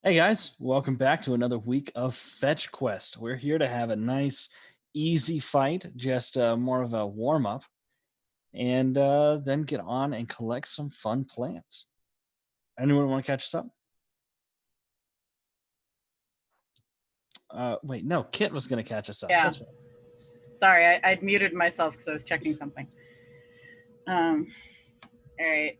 Hey guys, welcome back to another week of FetchQuest. We're here to have a nice, easy fight, just more of a warm up, and then get on and collect some fun plants. Anyone want to catch us up? Wait, no, Kit was going to catch us up. Yeah. That's right. Sorry, I'd muted myself because I was checking something. All right.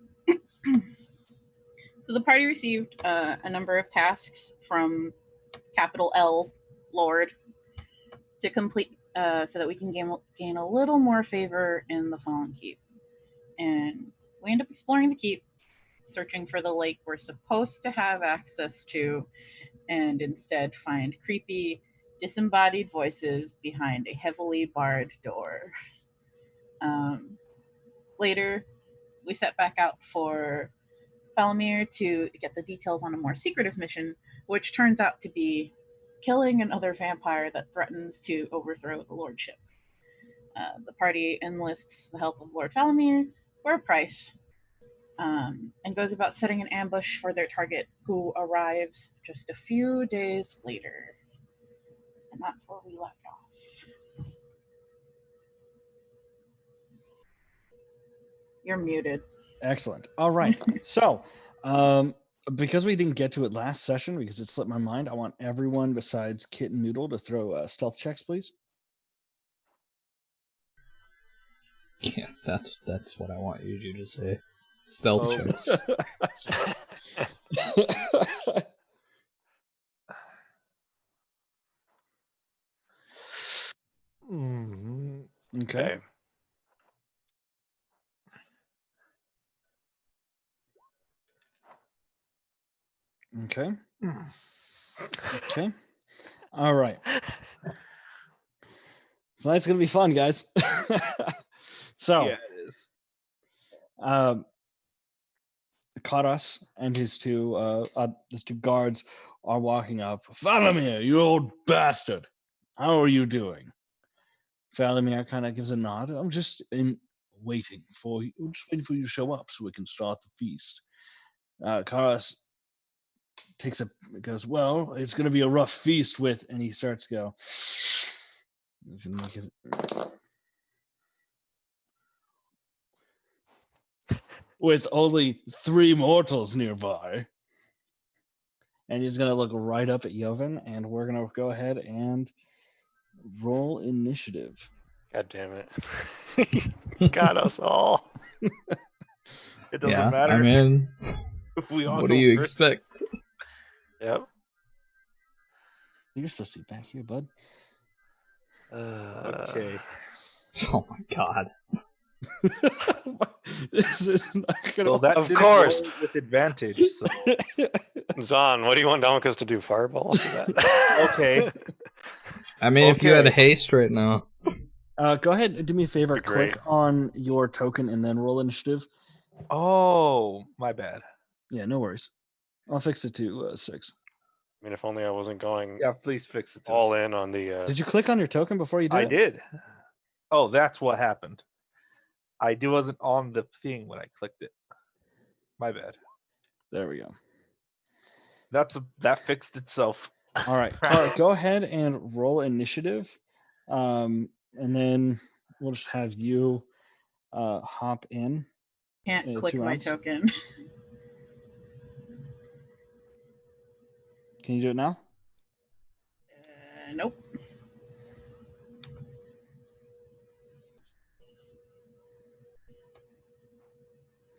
So the party received a number of tasks from capital L Lord to complete so that we can gain a little more favor in the Fallen Keep. And we end up exploring the keep, searching for the lake we're supposed to have access to, and instead find creepy, disembodied voices behind a heavily barred door. Later, we set back out for Falamir to get the details on a more secretive mission, which turns out to be killing another vampire that threatens to overthrow the lordship. The party enlists the help of Lord Falamir for a price, and goes about setting an ambush for their target, who arrives just a few days later. And that's where we left off. You're muted. Excellent. All right. So, because we didn't get to it last session because it slipped my mind, I want everyone besides Kit and Noodle to throw stealth checks, please. Yeah, that's what I want you to say. Stealth checks. Okay. Okay. Okay. All right. So that's gonna be fun, guys. So, Yeah, it is. Karas and his two guards are walking up. Falamir, you old bastard! How are you doing? Falamir kind of gives a nod. I'm just waiting for you. I'm just waiting for you to show up so we can start the feast. Karas goes, well, it's gonna be a rough feast with, and he starts to go. With only 3 mortals nearby. And he's going to look right up at Yovan, and we're going to go ahead and roll initiative. God damn it. Got us all. It doesn't matter. I mean, if we all what do you first. expect? Yep. You're supposed to be back here, bud. Okay. Oh my god. This is not gonna Well, that Of didn't course. roll with advantage. So. Zahn, what do you want Domicus to do? Fireball after that? Okay. I mean, if you had a Okay. haste right now. Go ahead and do me a favor. That'd be great. Click on your token and then roll initiative. Oh, my bad. Yeah, no worries. I'll fix it to 6. I mean, if only I wasn't going Yeah, please fix it. all in on the... Did you click on your token before you did I it? did. Oh, that's what happened. I wasn't on the thing when I clicked it. My bad. There we go. That fixed itself. All right. Go ahead and roll initiative. And then we'll just have you hop in. Can't click 2 my rounds. token. Can you do it now? Nope.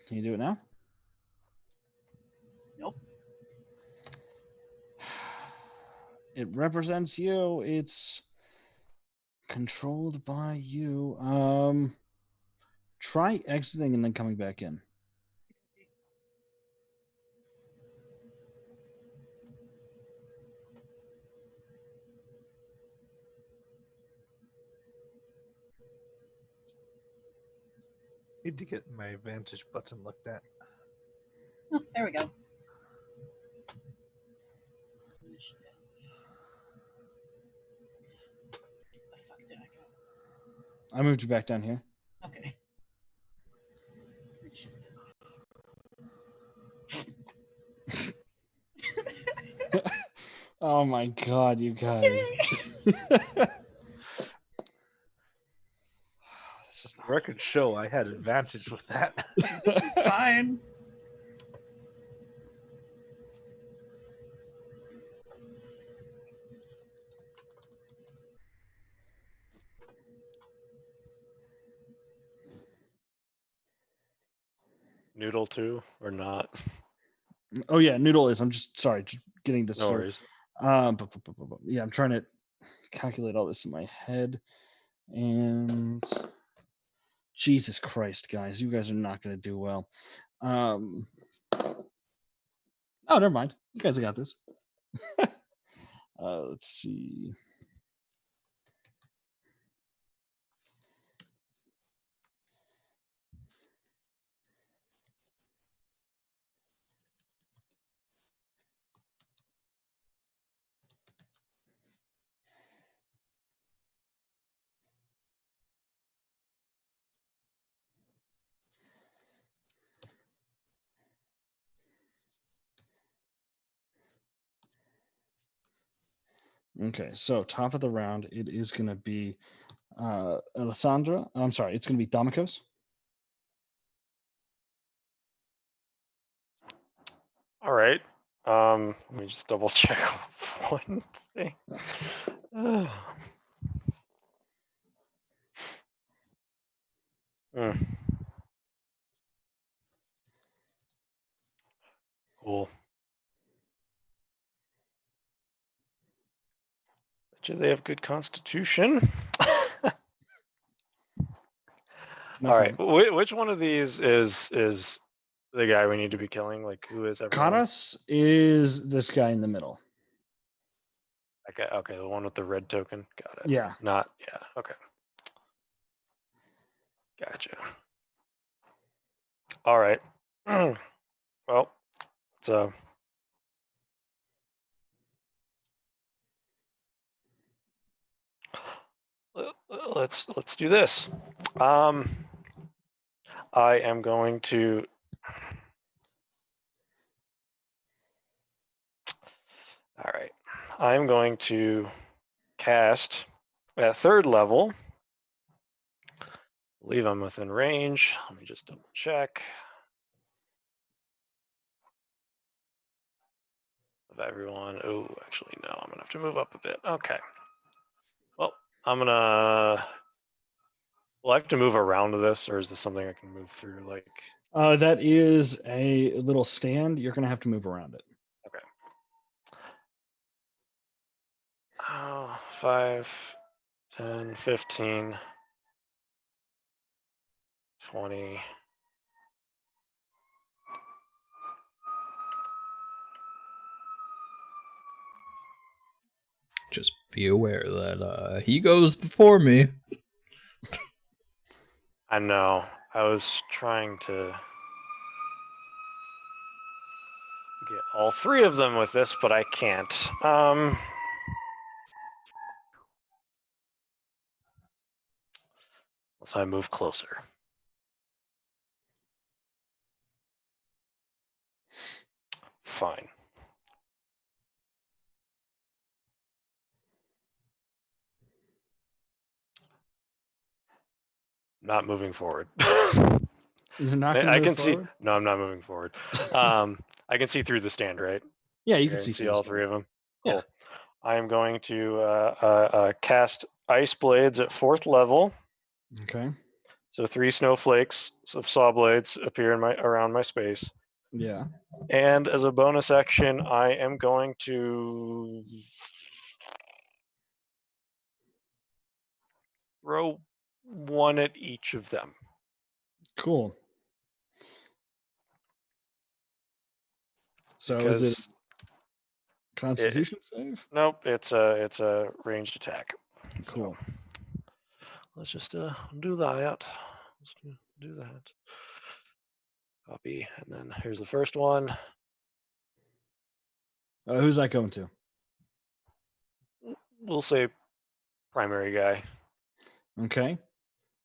Can you do it now? Nope. It represents you. It's controlled by you. Try exiting and then coming back in. Need to get my advantage button looked at. Oh, there we go. The fuck did I go? I moved you back down here. Okay. Oh my god, you guys. This is not Record show I had advantage with that. It's fine. Noodle too, or not? Oh yeah, Noodle is. I'm just sorry, just getting this. No started. worries. Yeah, I'm trying to calculate all this in my head, and Jesus Christ, guys, you guys are not going to do well. Oh, never mind. You guys got this. Let's see. Okay, so top of the round, it is going to be Alessandra. I'm sorry, it's going to be Damikos. All right. Let me just double check one thing. Hmm. Cool. Bet you they have good constitution. No All right. problem. Which one of these is the guy we need to be killing? Like, who is everyone? Karas is this guy in the middle. Okay, the one with the red token. Got it. Yeah. Not, yeah, okay. Gotcha. All right. Well, so let's do this. I am going to all right. I'm going to cast at 3rd level. I believe I'm within range. Let me just double check. Of everyone. Oh, actually, no, I'm gonna have to move up a bit. Okay. Well, I'm gonna. Will I have to move around to this, or is this something I can move through? Like, That is a little stand. You're going to have to move around it. okay. 5, 10, 15, 20. Just be aware that he goes before me. I know. I was trying to get all 3 of them with this, but I can't. Unless I move closer. Fine. Not moving forward. You're not going to I move can forward? see. No, I'm not moving forward. I can see through the stand, right? Yeah, you I can see all through 3 of them. Yeah. Cool. I am going to cast Ice Blades at 4th level. Okay. So 3 snowflakes of saw blades appear in around my space. Yeah. And as a bonus action, I am going to throw 1 at each of them. Cool. So Because is it Constitution save? Nope, it's a ranged attack. Cool. So let's just do that. Let's do that. Copy, and then here's the first one. Who's that going to? We'll say primary guy. Okay.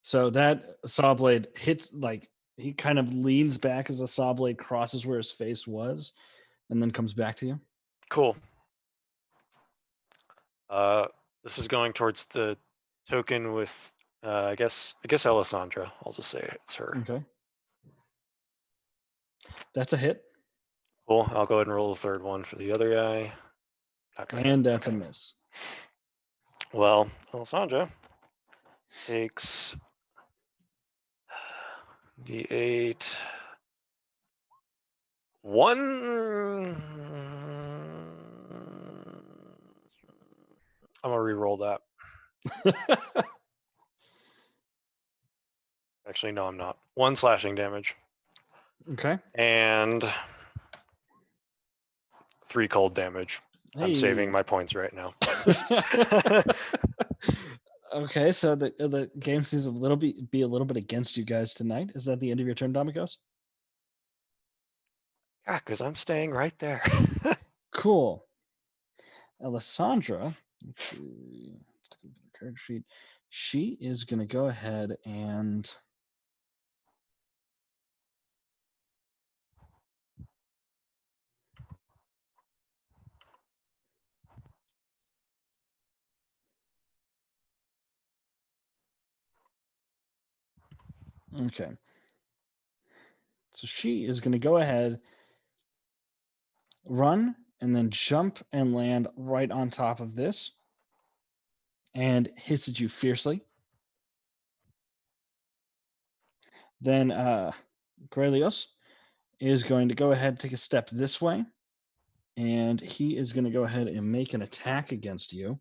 So that saw blade hits, like, he kind of leans back as the saw blade crosses where his face was and then comes back to you. Cool. This is going towards the token with, I guess Alessandra. I'll just say it's her. Okay. That's a hit. Cool. I'll go ahead and roll the third one for the other guy. Not gonna hit. And that's a Okay. miss. Well, Alessandra takes D8. One. I'm gonna re-roll that. Actually, no, I'm not. 1 slashing damage Okay. and 3 cold damage. I'm saving Hey. my points right now. Okay, so the game seems be a little bit against you guys tonight. Is that the end of your turn, Domikos? Yeah, because I'm staying right there. Cool. Alessandra, let's see, let's take a look at her card sheet. She is going to go ahead and okay. So she is going to go ahead, run, and then jump and land right on top of this, and hits at you fiercely. Then Grelios is going to go ahead and take a step this way, and he is going to go ahead and make an attack against you.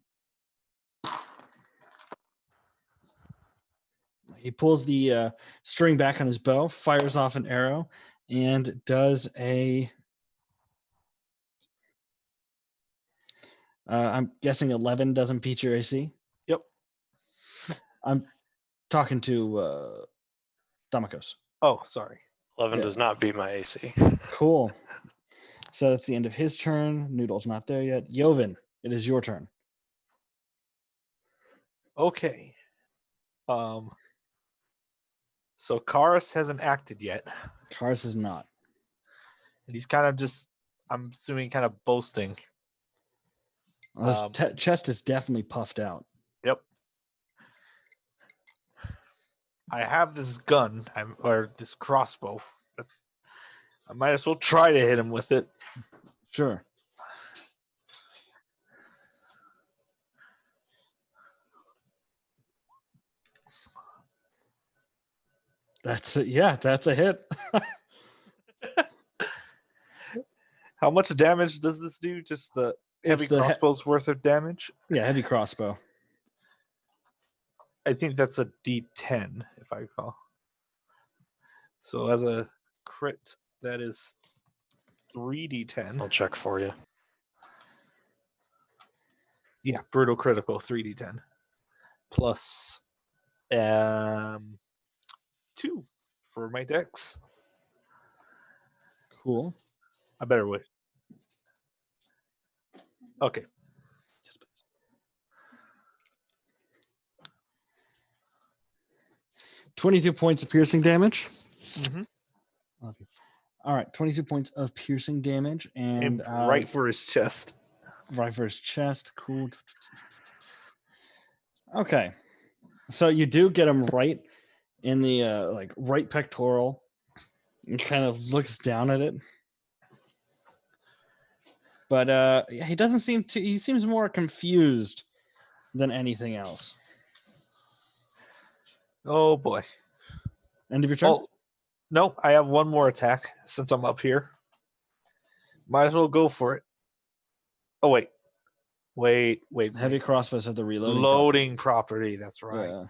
He pulls the string back on his bow, fires off an arrow, and does a. I'm guessing 11 doesn't beat your AC. Yep. I'm talking to Domikos. Oh, sorry. 11 Yeah. does not beat my AC. Cool. So that's the end of his turn. Noodle's not there yet. Yovin, it is your turn. Okay. So Karis hasn't acted yet, Kars is not. and he's kind of just, I'm assuming, kind of boasting. Well, his chest is definitely puffed out. Yep. I have this gun, or this crossbow. I might as well try to hit him with it. Sure. That's it. Yeah, that's a hit. How much damage does this do? Just the heavy It's the crossbow's worth of damage? Yeah, heavy crossbow. I think that's a D10, if I recall. So as a crit, that is 3D10. I'll check for you. Yeah, brutal critical, 3D10. Plus 2 for my dex. Cool. I better wait. Okay. Yes, please. 22 points of piercing damage. Mm-hmm. Love you. All right, 22 points of piercing damage, and right for his chest. right for his chest. Cool. Okay, so you do get him right in the like right pectoral, and kind of looks down at it. But yeah, he doesn't seem to. He seems more confused than anything else. Oh boy. End of your turn. Oh, no, I have one more attack since I'm up here. Might as well go for it. Oh, wait. Heavy crossbows have the reloading. Loading property, that's right. Yeah.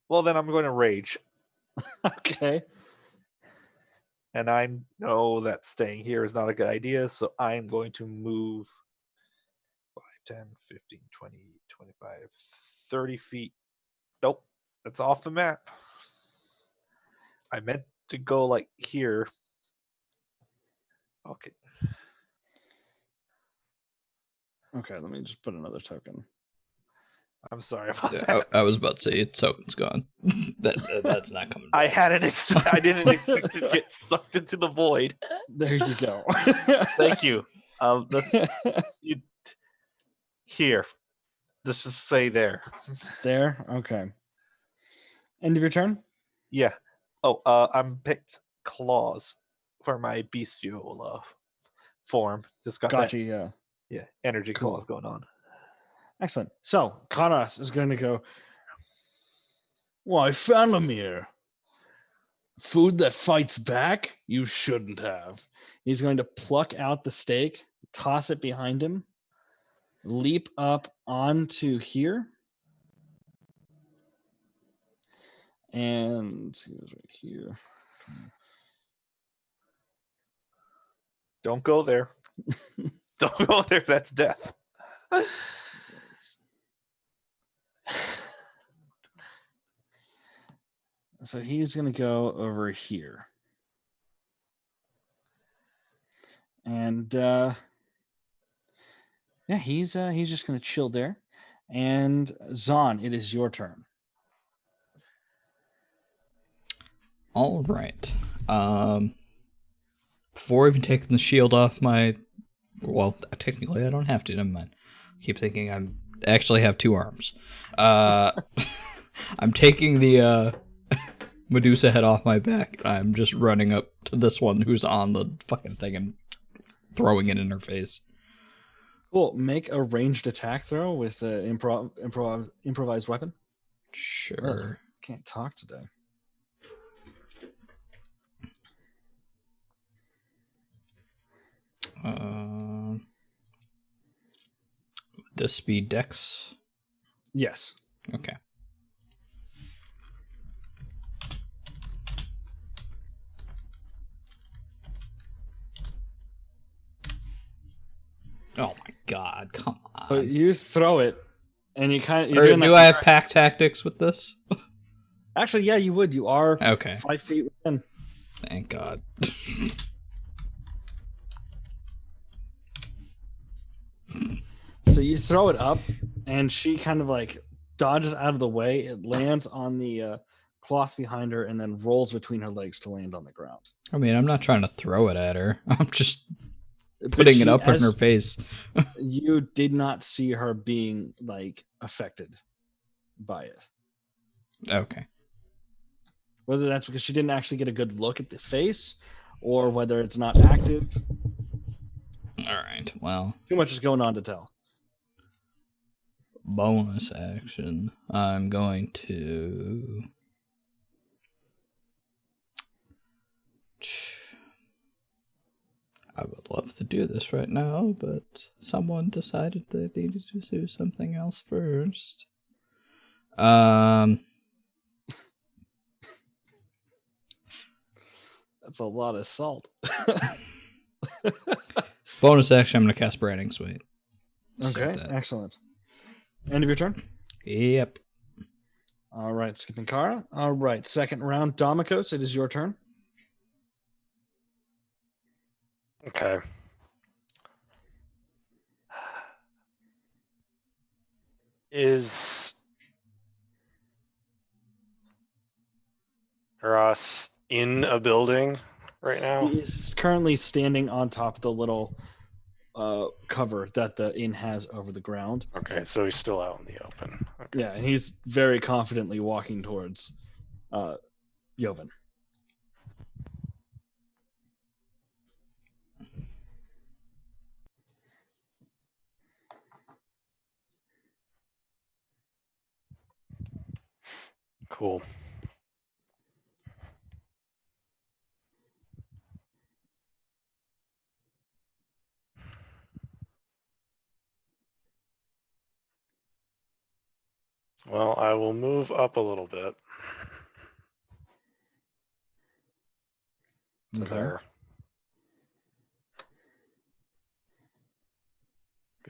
Well, then I'm going to rage. Okay. And I know that staying here is not a good idea, so I'm going to move 5, 10, 15, 20, 25, 30 feet. Nope, that's off the map. I meant to go like here. Okay. Okay, let me just put another token. I'm sorry about Yeah, that. I was about to say token's gone. That's not coming back. I didn't expect to get sucked into the void. There you go. Thank you. That's you. Here. Let's just say there. There. Okay. End of your turn. Yeah. Oh, I'm picked claws for my bestial form. Just got Gotcha. that. Yeah, energy Cool. claws going on. Excellent. So Karas is going to go. Why, Falamir? Food that fights back? You shouldn't have. He's going to pluck out the stake, toss it behind him, leap up onto here. And he was right here. Don't go there. Don't go there. That's death. So he's going to go over here. And yeah, he's just going to chill there. And Zon, it is your turn. All right. Before even taking the shield off my... Well, technically I don't have to. Never mind. Keep thinking I actually have 2 arms. I'm taking the Medusa head off my back. I'm just running up to this one who's on the fucking thing and throwing it in her face. Cool. Make a ranged attack throw with an improvised weapon. Sure. Ugh, can't talk today. This be Dex? Yes. Okay. Oh my god, come on. So you throw it, and you kind of. Or do I have pack tactics with this? Actually, yeah, you would. You are Okay. 5 feet within. Thank God. So you throw it up, and she kind of like dodges out of the way. It lands on the cloth behind her, and then rolls between her legs to land on the ground. I mean, I'm not trying to throw it at her. I'm just But putting it she- up in as her face. You did not see her being like affected by it. Okay. Whether that's because she didn't actually get a good look at the face, or whether it's not active. All right. Well, Too much is going on to tell. bonus action. I'm going to... I would love to do this right now, but someone decided they needed to do something else first. That's a lot of salt. Bonus action, I'm going to cast Branding Suite. Okay, Save that. excellent. End of your turn? Yep. All right, skipping Kara. All right, second round, Domikos, it is your turn. Okay. Is Ross in a building right now? He is currently standing on top of the little cover that the inn has over the ground. Okay, so he's still out in the open. Okay. Yeah, and he's very confidently walking towards Joven. Cool. Well, I will move up a little bit to Okay. there.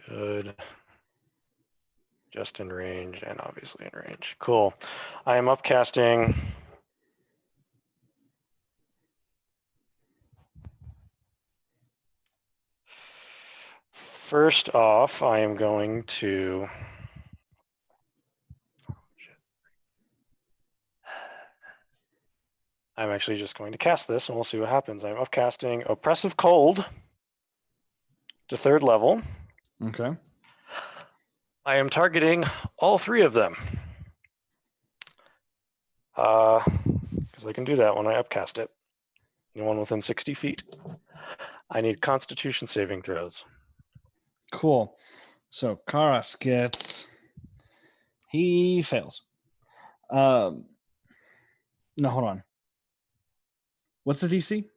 Good. Just in range and obviously in range. Cool. I am upcasting. First off, I am going to. I'm actually just going to cast this and we'll see what happens. I'm upcasting Oppressive Cold to 3rd level. Okay. I am targeting all three of them. Because I can do that when I upcast it. Anyone within 60 feet. I need Constitution saving throws. Cool. So Karas gets. He fails. No, hold on. What's the DC?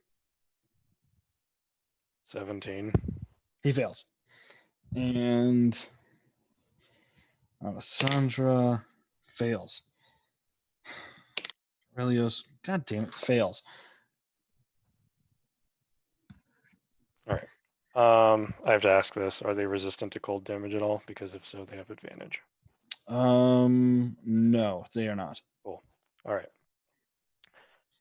17. He fails. And Alessandra fails. Aurelios, god damn it, fails. All right. I have to ask this. Are they resistant to cold damage at all? Because if so, they have advantage. No, they are not. Cool. All right.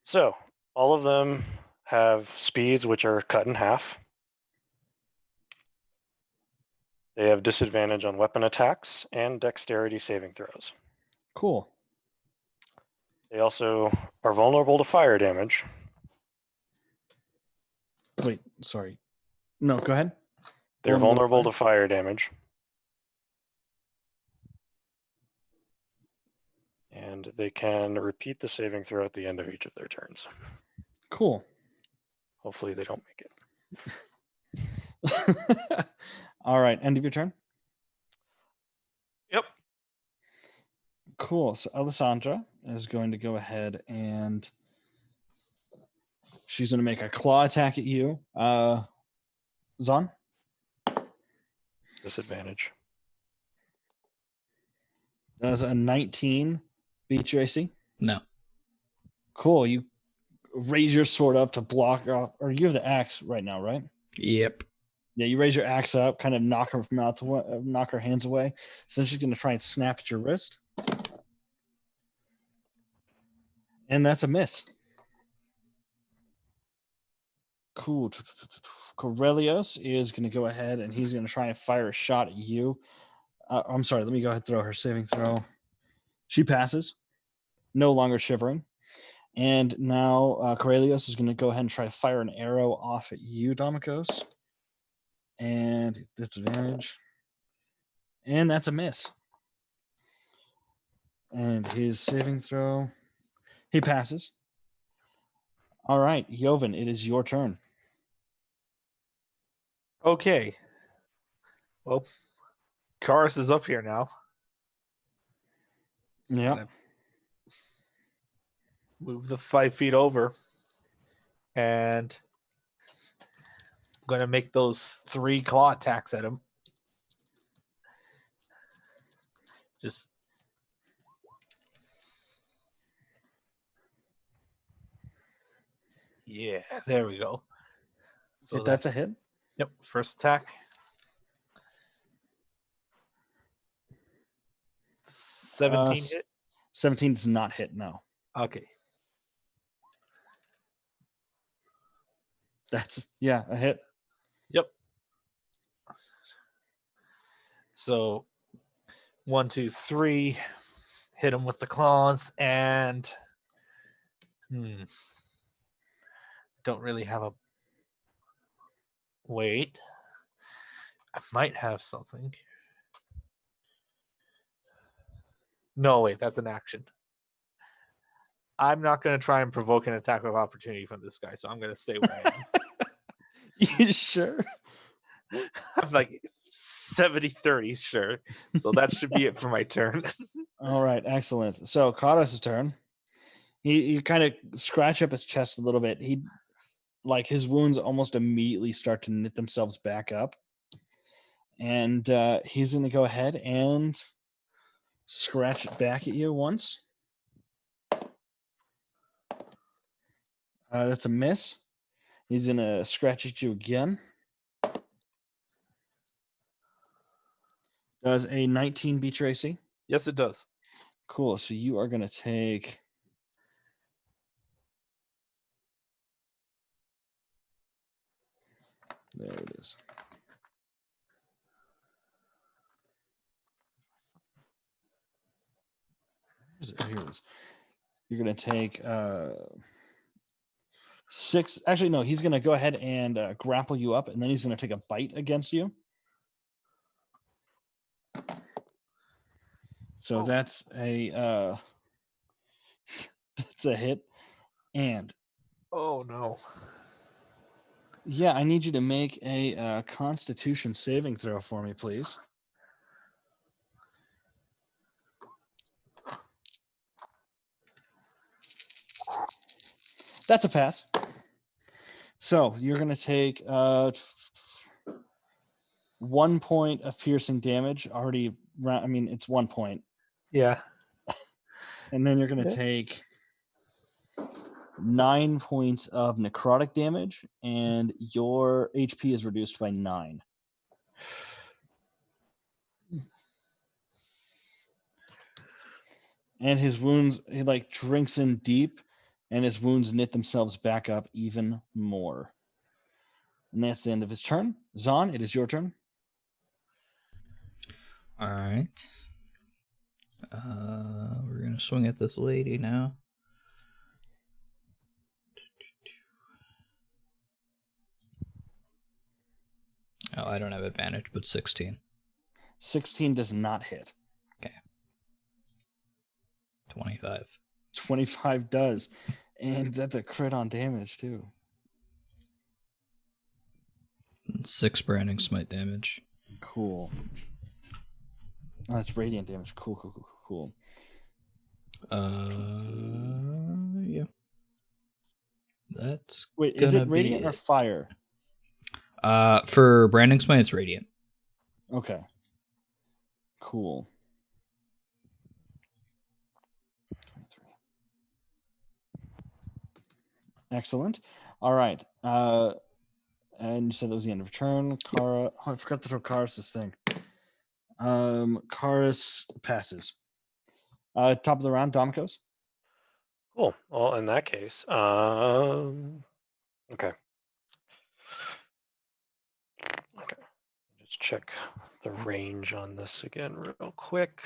So all of them have speeds which are cut in half. They have disadvantage on weapon attacks and dexterity saving throws. Cool. They also are vulnerable to fire damage. Wait, sorry. No, go ahead. They're vulnerable to fire? fire damage. And they can repeat the saving throw at the end of each of their turns. Cool. Hopefully they don't make it. All right, end of your turn. Yep. Cool. So Alessandra is going to go ahead and she's going to make a claw attack at you. Zon? Disadvantage. Does a 19 beat your AC? No. Cool. You raise your sword up to block off, or you have the axe right now, right? Yep. Yeah, you raise your axe up, kind of knock her mouth away, knock her hands away. So she's going to try and snap at your wrist. And that's a miss. Cool. Corellios is going to go ahead and he's going to try and fire a shot at you. I'm sorry, let me go ahead and throw her saving throw. She passes, no longer shivering. And now Corellios is going to go ahead and try to fire an arrow off at you, Domikos. And disadvantage. And that's a miss. And his saving throw, he passes. All right, Joven, it is your turn. Okay. Well, Karis is up here now. Yeah. Move the 5 feet over. And I'm going to make those 3 claw attacks at him. Just. Yeah, there we go. So That's a hit. Yep, first attack. 17 hit? 17 does not hit, no. Okay. That's, yeah, a hit. Yep. So 1, 2, 3. Hit him with the claws and don't really have a wait. I might have something. No, wait, that's an action. I'm not going to try and provoke an attack of opportunity from this guy, so I'm going to stay where I am. You sure? I'm like 70-30, sure. So that should be it for my turn. All right, excellent. So Karas' turn. He kind of scratch up his chest a little bit. He, like, his wounds almost immediately start to knit themselves back up. And he's going to go ahead and scratch it back at you once. That's a miss. He's going to scratch at you again. Does a 19 beat your AC? Yes, it does. Cool. So you are going to take... There it is. Here it is. You're going to take 6. Actually, no, he's going to go ahead and grapple you up, and then he's going to take a bite against you. So Oh. that's a that's a hit. And Oh no. yeah, I need you to make a Constitution saving throw for me, please. That's a pass. So you're gonna take 1 point of piercing damage. Already, I mean, it's 1 point, Yeah. and then you're gonna Okay. take 9 points of necrotic damage, and your HP is reduced by 9. And his wounds, he like drinks in deep, and his wounds knit themselves back up even more. And that's the end of his turn. Zahn, it is your turn. All right. We're gonna swing at this lady now. Oh, I don't have advantage, but 16. 16 does not hit. 25. 25 does. And that's a crit on damage, too. 6 branding smite damage. Cool. Oh, that's radiant damage. Cool. Yeah. That's Wait, is gonna it radiant be or fire? For branding smite, it's radiant. Okay. Cool. 23. Excellent. All right. And you said that was the end of turn. Kara. Oh, I forgot to throw Karis' thing. Karis passes. Top of the round, Domikos. Cool. Well, in that case, okay. Okay. Just check the range on this again real quick.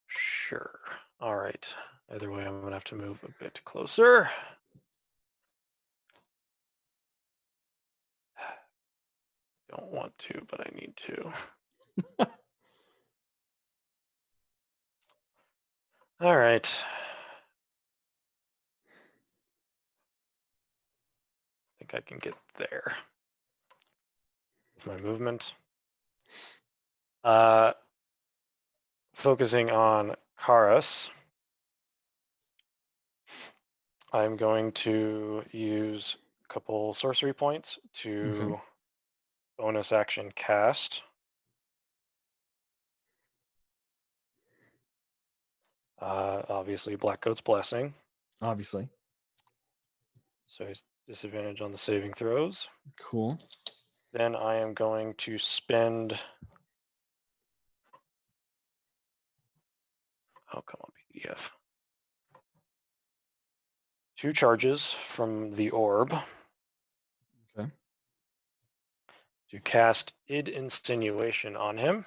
Sure. All right. Either way, I'm gonna have to move a bit closer. Don't want to, but I need to. All right. I think I can get there. With my movement. Focusing on Karas. I'm going to use a couple sorcery points to bonus action cast. Obviously, Blackcoat's Blessing. Obviously. So he's disadvantage on the saving throws. Cool. Then I am going to spend. Oh, come on, PDF. 2 charges from the orb. Okay. To cast Id Insinuation on him,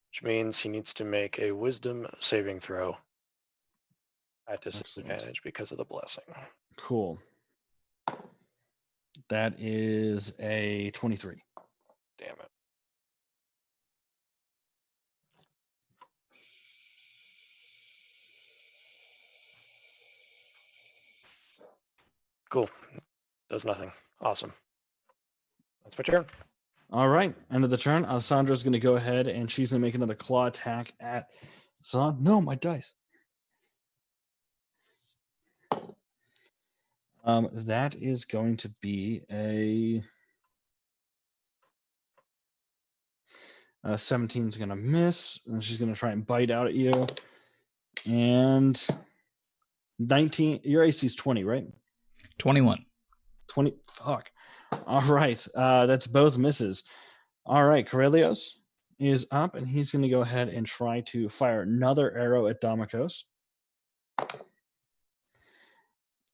which means he needs to make a Wisdom saving throw at disadvantage because of the blessing. Cool. That is a 23. Damn it. Cool. Does nothing. Awesome. That's my turn. All right. End of the turn. Alessandra's going to go ahead and she's going to make another claw attack at Zahn. No, my dice. That is going to be a 17 is going to miss, and she's going to try and bite out at you. And 19, your AC is 20, right? 21. 20, fuck. All right, that's both misses. All right, Corellios is up, and he's going to go ahead and try to fire another arrow at Domikos.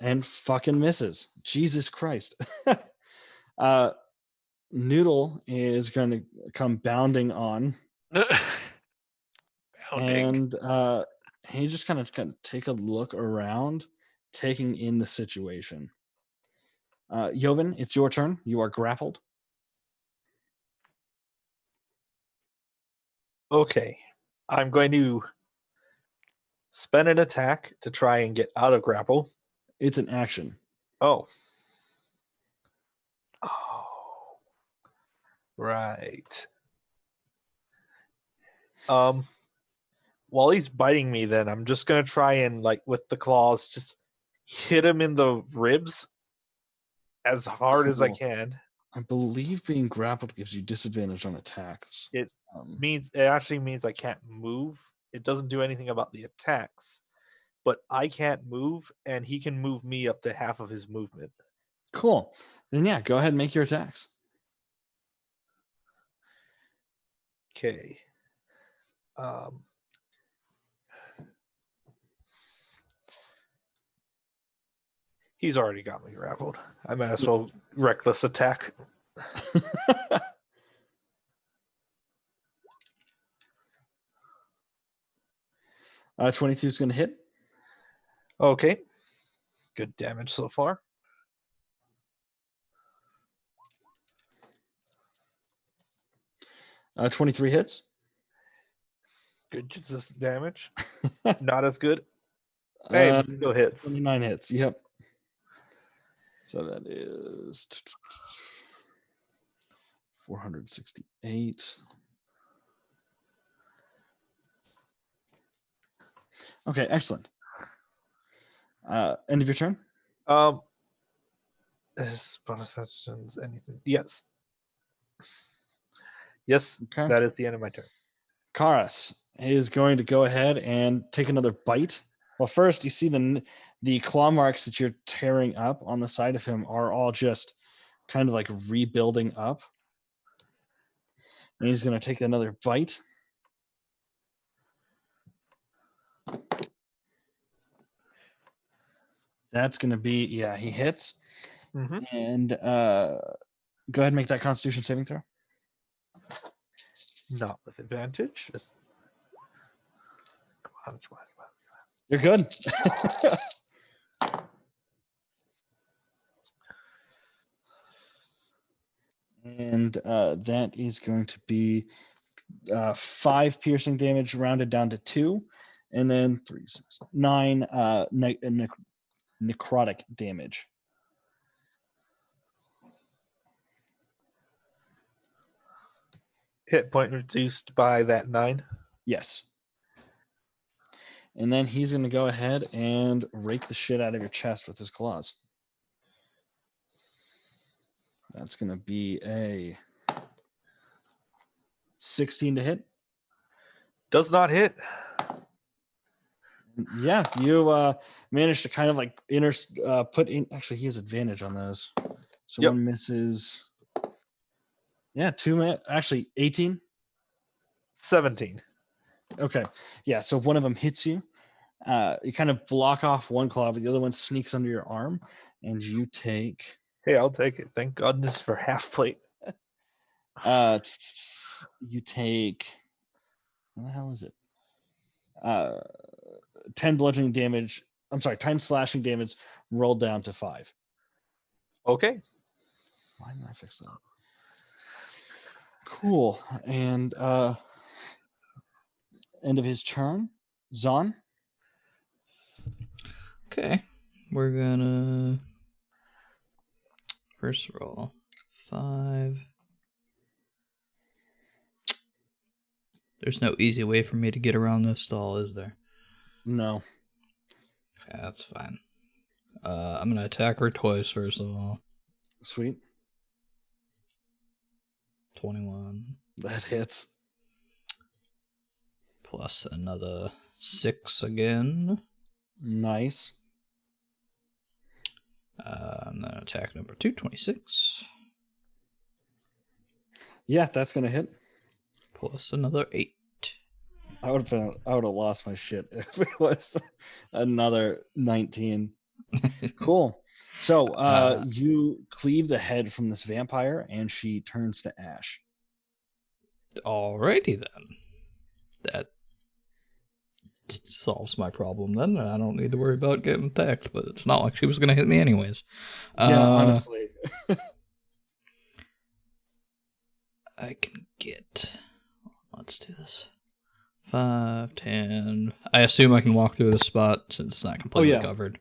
And fucking misses. Jesus Christ. Noodle is going to come bounding on. Bounding. And he just kind of take a look around, taking in the situation. Joven, it's your turn. You are grappled. Okay. I'm going to spend an attack to try and get out of grapple. It's an action. Oh. Oh. Right. While he's biting me, then I'm just gonna try and, like, with the claws, just hit him in the ribs as hard as I Cool. can. I believe being grappled gives you disadvantage on attacks. It actually means I can't move. It doesn't do anything about the attacks, but I can't move, and he can move me up to half of his movement. Cool. Then yeah, go ahead and make your attacks. Okay. He's already got me grappled. I might as well reckless attack. 22 is going to hit. Okay. Good damage so far. Uh, 23 hits. Good consistent damage. Not as good. Hey, but still hits. 29 hits. Yep. So that is 468. Okay, excellent. End of your turn? Is bonus actions anything? Yes. Yes, Okay. that is the end of my turn. Karas is going to go ahead and take another bite. Well, first, you see the claw marks that you're tearing up on the side of him are all just kind of like rebuilding up. And he's going to take another bite. That's going to be, yeah, he hits. Mm-hmm. And go ahead and make that Constitution saving throw. Not with advantage. Just... Come on. You're good. And that is going to be 5 piercing damage rounded down to 2. And then 3, 6, 9 necrotic damage. Hit point reduced by that 9. Yes. And then he's going to go ahead and rake the shit out of your chest with his claws. That's going to be a 16 to hit. Does not hit. Yeah, you managed to kind of like put in. Actually, he has advantage on those. So Yep. one misses. Yeah, 18. 17. Okay. Yeah, so one of them hits you. You kind of block off one claw, but the other one sneaks under your arm, and you take. Hey, I'll take it. Thank goodness for half plate. You take. What the hell is it? 10 bludgeoning damage. I'm sorry, 10 slashing damage rolled down to 5. Okay. Why didn't I fix that? Cool. And end of his turn. Zon. Okay. We're gonna first roll 5. There's no easy way for me to get around this stall, is there? No. Okay, that's fine. I'm gonna attack her twice first of all. Sweet. 21. That hits. Plus another 6 again. Nice. And then attack number 2, 26. Yeah, that's gonna hit. Plus another 8. I would have lost my shit if it was another 19. Cool. So you cleave the head from this vampire, and she turns to ash. Alrighty then. That solves my problem then, and I don't need to worry about getting attacked, but it's not like she was going to hit me anyways. Yeah, honestly. I can get... Let's do this. 5, 10. I assume I can walk through the spot since it's not completely yeah. covered.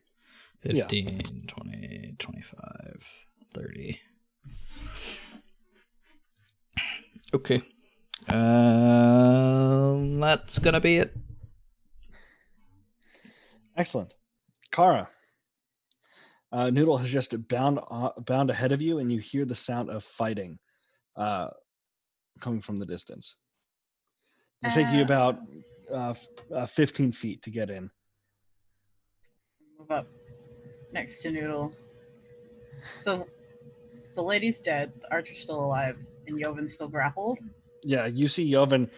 Yeah. 15, 20, 25, 30. Okay. That's gonna be it. Excellent. Kara. Noodle has just bound ahead of you, and you hear the sound of fighting coming from the distance. It'll take you about 15 feet to get in. Move up next to Noodle. So the lady's dead, the archer's still alive, and Yovin's still grappled. Yeah, you see Yovin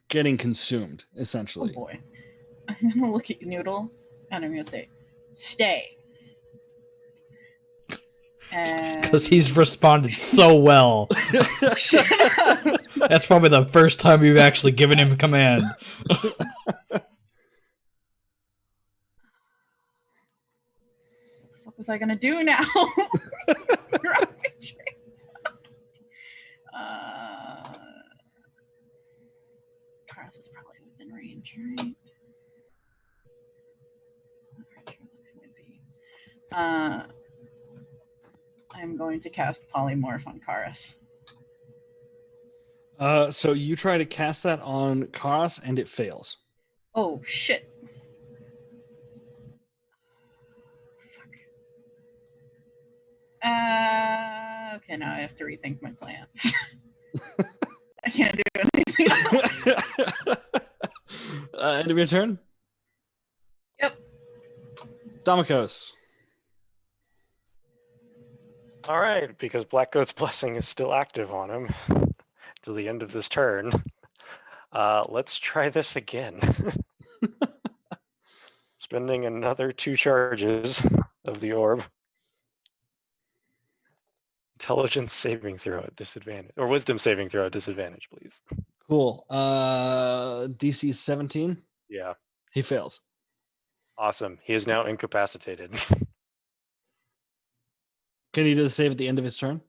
getting consumed, Oh essentially. boy. I'm gonna look at Noodle and I'm gonna say, stay. And Because he's responded so well. shut up. That's probably the first time you've actually given him command. What was I gonna do now? Karas is probably within range, right? I'm going to cast Polymorph on Karas. So you try to cast that on Karas, and it fails. Oh shit. Okay, now I have to rethink my plans. I can't do anything else. End of your turn? Yep. Damokos. All right, because Black Goat's Blessing is still active on him till the end of this turn. Let's try this again. Spending another 2 charges of the orb. Intelligence saving throw at disadvantage, or wisdom saving throw at disadvantage, please. Cool. DC 17. Yeah, He fails. awesome. He is now incapacitated. Can he do the save at the end of his turn?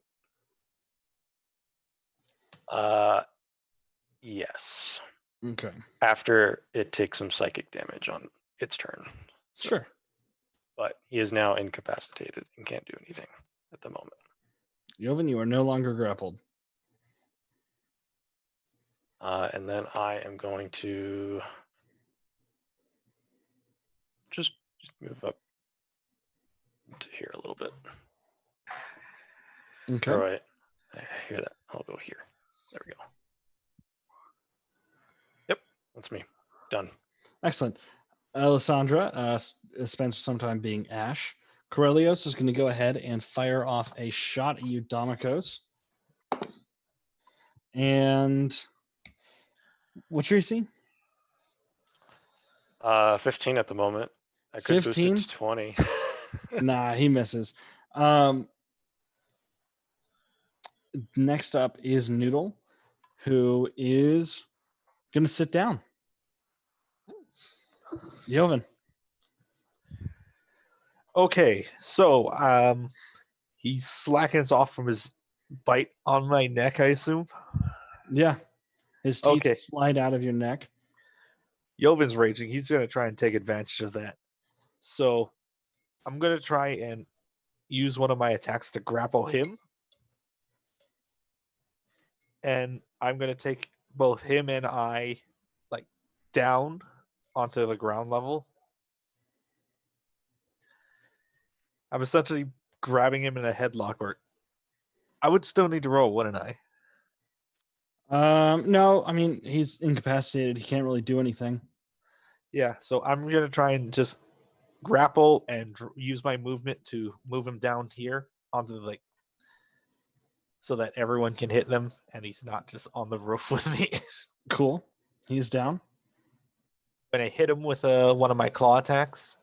Yes. Okay. After it takes some psychic damage on its turn. Sure. But he is now incapacitated and can't do anything at the moment. Yovin, you are no longer grappled. And then I am going to just move up to here a little bit. Okay. All right. I hear that. I'll go here. There we go. Yep, that's me. Done. Excellent. Alessandra spends some time being Ash. Corellios is going to go ahead and fire off a shot at you, Damokos. And what's your AC? 15 at the moment. I could 15? boost it to 20. Nah, he misses. Next up is Noodle, who is going to sit down. Yovin. Okay, so he slackens off from his bite on my neck, I assume. Yeah. His teeth Okay. slide out of your neck. Yovin's raging. He's going to try and take advantage of that. So I'm going to try and use one of my attacks to grapple him. And I'm going to take both him and I like down onto the ground level. I'm essentially grabbing him in a headlock, or I would still need to roll, wouldn't I? No, I mean, he's incapacitated. He can't really do anything. Yeah, so I'm going to try and just grapple and use my movement to move him down here onto the so that everyone can hit them and he's not just on the roof with me. Cool. He's down. When I hit him with one of my claw attacks,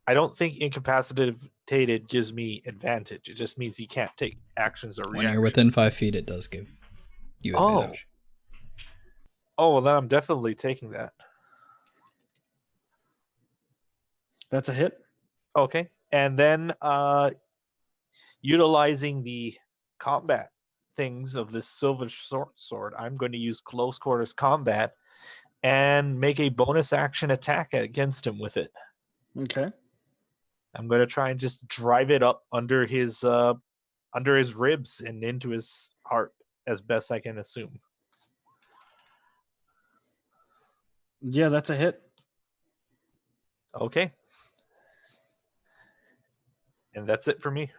I don't think incapacitated gives me advantage. It just means he can't take actions or When reactions. you're within 5 feet, it does give you advantage. Oh, well, then I'm definitely taking that. That's a hit. Okay. And then utilizing the combat things of this silver sword, I'm going to use close quarters combat and make a bonus action attack against him with it. Okay. I'm going to try and just drive it up under his ribs and into his heart as best I can assume. Yeah, that's a hit. Okay. And that's it for me.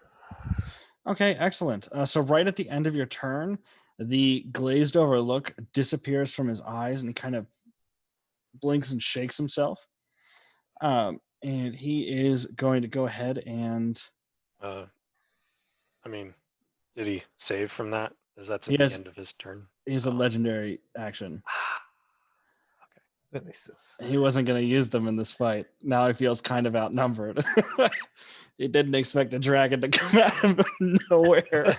Okay, excellent. So right at the end of your turn, the glazed over look disappears from his eyes, and he kind of blinks and shakes himself. And he is going to go ahead and I mean, did he save from that? Is that's He at the has- end of his turn? he has a Oh. legendary action. That makes sense. He wasn't going to use them in this fight. Now he feels kind of outnumbered. He didn't expect a dragon to come out of nowhere.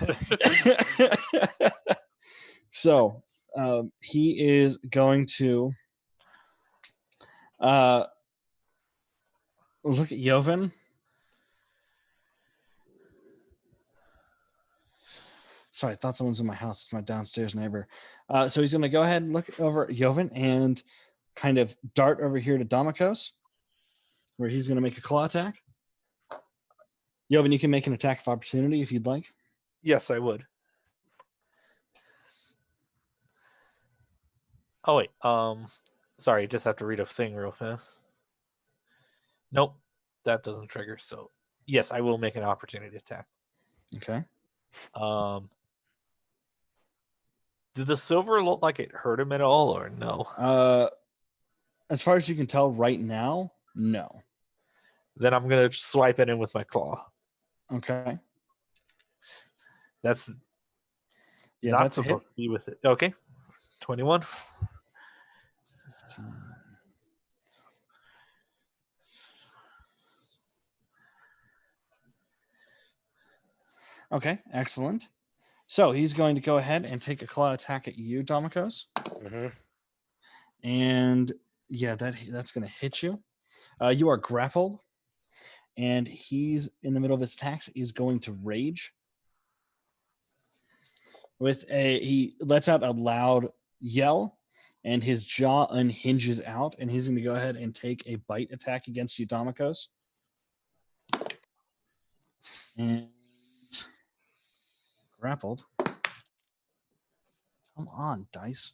So he is going to look at Joven. Sorry, I thought someone was in my house. It's my downstairs neighbor. So he's going to go ahead and look over at Joven and kind of dart over here to Domikos, where he's going to make a claw attack. Joven, you can make an attack of opportunity if you'd like. Yes, I would. Oh wait, sorry, just have to read a thing real fast. Nope, that doesn't trigger. So yes, I will make an opportunity attack. Okay. Did the silver look like it hurt him at all, or no? As far as you can tell right now, no. Then I'm gonna swipe it in with my claw. Okay. That's Yeah, not that's a hit. supposed to be with it. Okay, 21. Okay, excellent. So he's going to go ahead and take a claw attack at you, Domikos. Mm-hmm. And yeah, that's going to hit you. You are grappled, and he's in the middle of his attacks. He's going to rage. He lets out a loud yell, and his jaw unhinges out, and he's going to go ahead and take a bite attack against you, Domikos. And grappled. Come on, dice.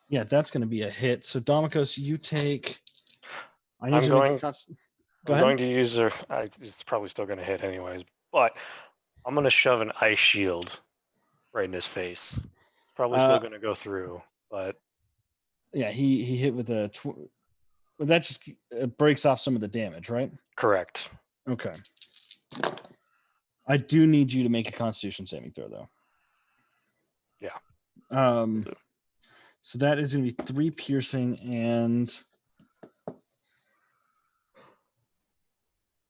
Yeah, that's going to be a hit. So Domikos, you take. I need I'm you to make a Go I'm ahead. going to use it's probably still going to hit anyways, but I'm going to shove an ice shield right in his face. Probably still going to go through, but Yeah, he hit with a. Well, that just breaks off some of the damage, right? correct. Okay. I do need you to make a Constitution saving throw, though. Yeah. So that is going to be 3 piercing and.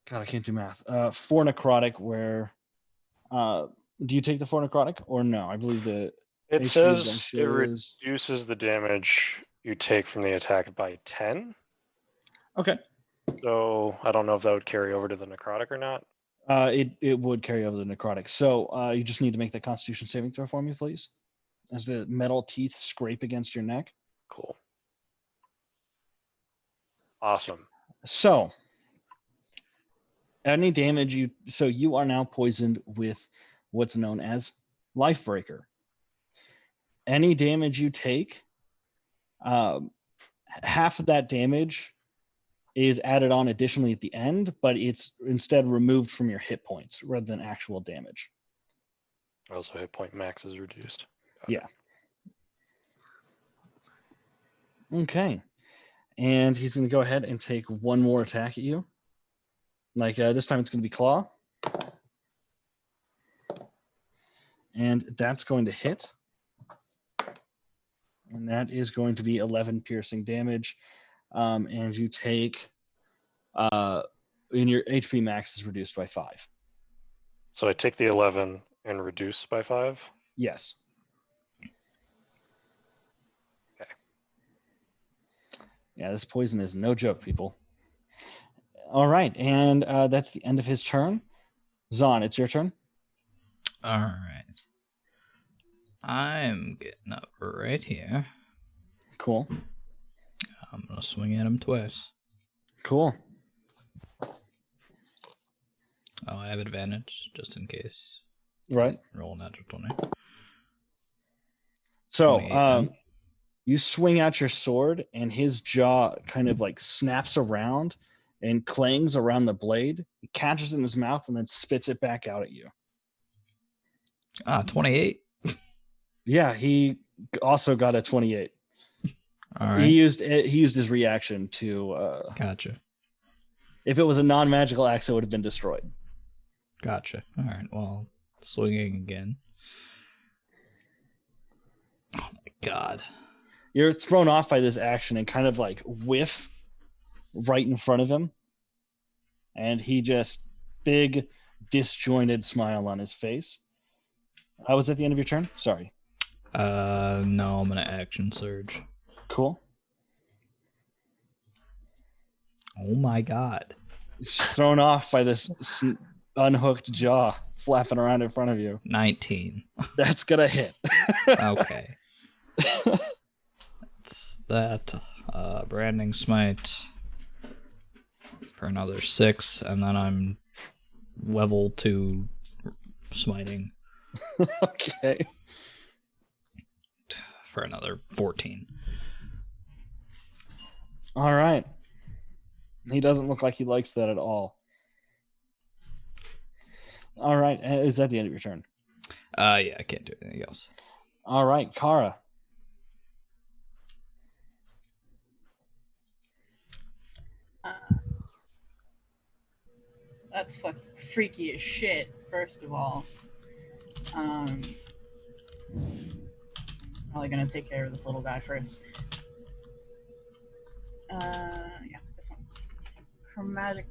God, I can't do math. 4 necrotic. Where? Do you take the 4 necrotic or no? I believe the. It HP says it is- reduces the damage you take from the attack by 10. Okay. So I don't know if that would carry over to the necrotic or not. It would carry over the necrotic. So you just need to make the Constitution saving throw for me, please. As the metal teeth scrape against your neck. Cool. Awesome. So, any damage you are now poisoned with what's known as Lifebreaker. Any damage you take, half of that damage is added on additionally at the end, but it's instead removed from your hit points rather than actual damage. Also, hit point max is reduced. Yeah. Okay. And he's going to go ahead and take one more attack at you. Like this time it's going to be claw. And that's going to hit. And that is going to be 11 piercing damage. And you take, in your HP max is reduced by 5. So I take the 11 and reduce by 5. Yes. Okay. Yeah, this poison is no joke, people. All right, and that's the end of his turn. Zon, it's your turn. All right. I'm getting up right here. Cool. I'm gonna swing at him twice. Cool. Oh, I have advantage just in case. Right. Roll a natural 20. So, 28 then. you swing out your sword, and his jaw kind of like snaps around and clangs around the blade. He catches it in his mouth and then spits it back out at you. 28. Yeah, he also got a 28. All right. He used his reaction to. Gotcha. If it was a non-magical axe, it would have been destroyed. Gotcha. All right. Well, swinging again. Oh my god. You're thrown off by this action and kind of like whiff right in front of him. And he just big disjointed smile on his face. Was that the end of your turn? Sorry. No, I'm gonna action surge. Cool. Oh my god. Thrown off by this unhooked jaw flapping around in front of you. 19. That's gonna hit. Okay. That's that. Branding smite for another 6, and then I'm level 2 smiting Okay. for another 14. All right. He doesn't look like he likes that at all. All right. Is that the end of your turn? Yeah, I can't do anything else. All right, Kara. That's fucking freaky as shit, first of all. Probably gonna take care of this little guy first. Yeah, this one. Chromatic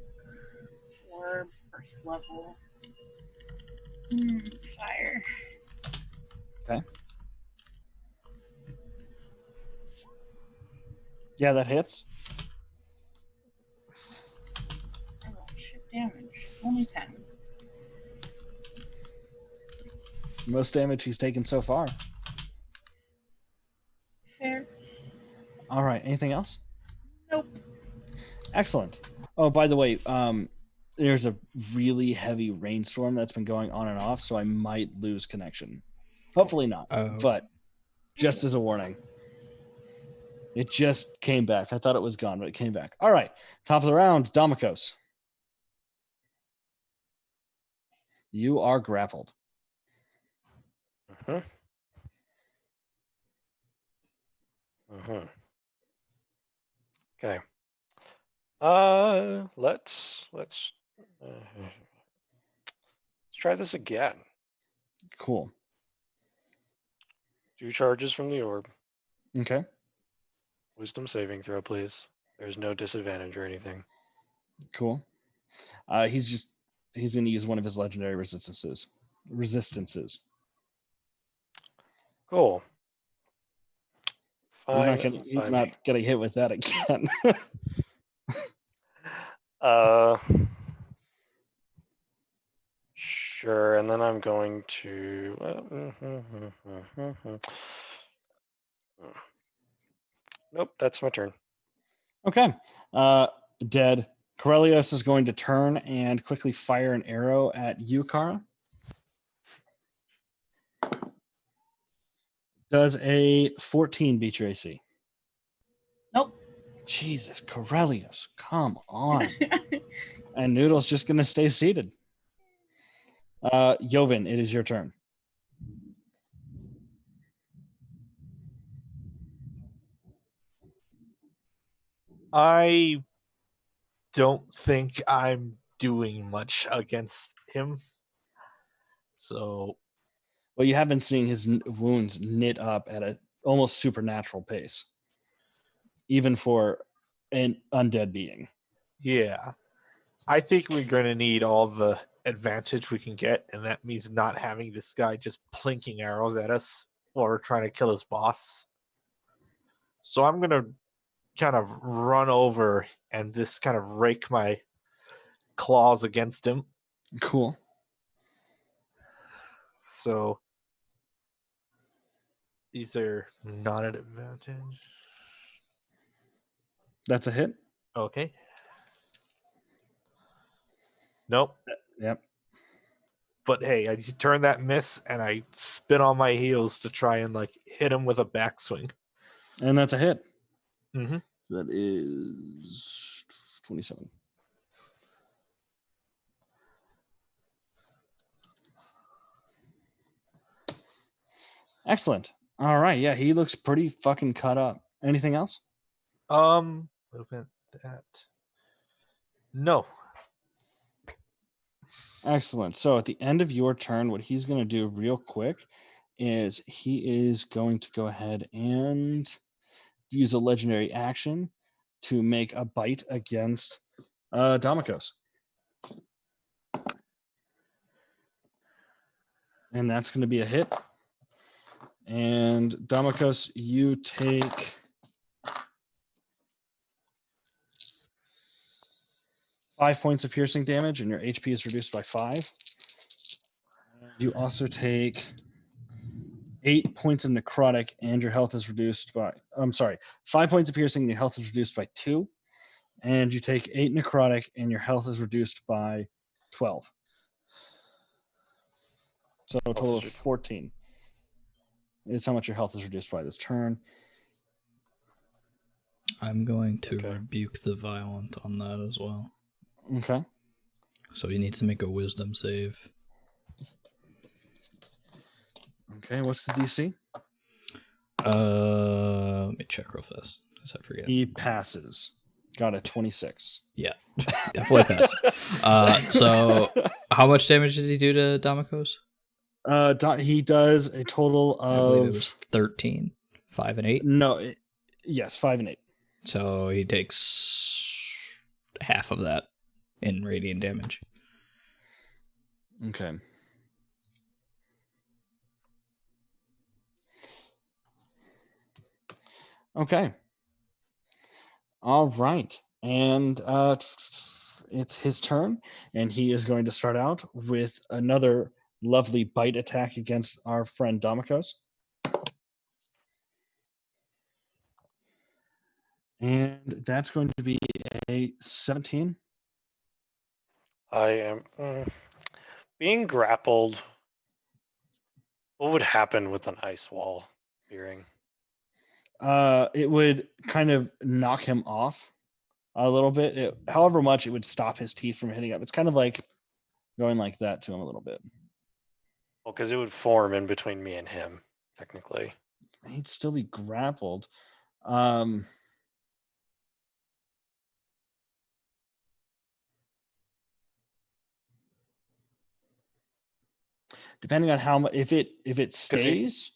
orb, first level. Fire. Okay. Yeah, that hits. Oh, shit damage. Only 10. Most damage he's taken so far. Fair. All right. Anything else? Nope. Excellent. Oh, by the way, there's a really heavy rainstorm that's been going on and off, so I might lose connection. Hopefully not, but just as a warning. It just came back. I thought it was gone, but it came back. All right. Top of the round, Domikos. You are grappled. Okay. Let's try this again. Cool. 2 charges from the orb. Okay. Wisdom saving throw, please. There's no disadvantage or anything. Cool. He's going to use one of his legendary resistances. Cool. He's not Fine gonna by me. hit with that again. Sure, and then I'm going to. Nope, that's my turn. Okay. Dead. Corellius is going to turn and quickly fire an arrow at you, Kara. Does a 14 beat your AC? Nope. Jesus, Corellius, come on. And Noodle's just going to stay seated. Joven, it is your turn. I don't think I'm doing much against him. So, Well, you have been seeing his wounds knit up at an almost supernatural pace, even for an undead being. yeah. I think we're going to need all the advantage we can get, and that means not having this guy just plinking arrows at us while we're trying to kill his boss. So I'm going to kind of run over and just kind of rake my claws against him. Cool. So these are not an advantage. That's a hit. Okay. Nope. Yep. But hey, I turn that miss and I spin on my heels to try and like hit him with a backswing. And that's a hit. Mm-hmm. So that is 27. Excellent. All right. Yeah, he looks pretty fucking cut up. Anything else? Movement that. No. Excellent. So at the end of your turn, what he's going to do real quick is he is going to go ahead and use a legendary action to make a bite against Damikos. And that's going to be a hit. And Damikos, you take 5 points of piercing damage, and your HP is reduced by 5. You also take 8 points of necrotic, and your health is reduced by. 5 points of piercing, and your health is reduced by 2. And you take 8 necrotic, and your health is reduced by 12. So a total of 14 is how much your health is reduced by this turn. I'm going to rebuke the violent on that as well. Okay. So he needs to make a wisdom save. Okay, what's the DC? Let me check real fast, because I forget. He passes. Got a 26. Yeah, definitely pass. So how much damage did he do to Damikos? He does a total of. I believe it was 13. 5 and 8? No, yes, 5 and 8. So he takes half of that in radiant damage. Okay. Okay. All right. And it's his turn, and he is going to start out with another lovely bite attack against our friend Damikos. And that's going to be a 17. I am being grappled. What would happen with an ice wall appearing? It would kind of knock him off a little bit. However much it would stop his teeth from hitting up. It's kind of like going like that to him a little bit. Well, because it would form in between me and him, technically. He'd still be grappled. Depending on how much, if it stays,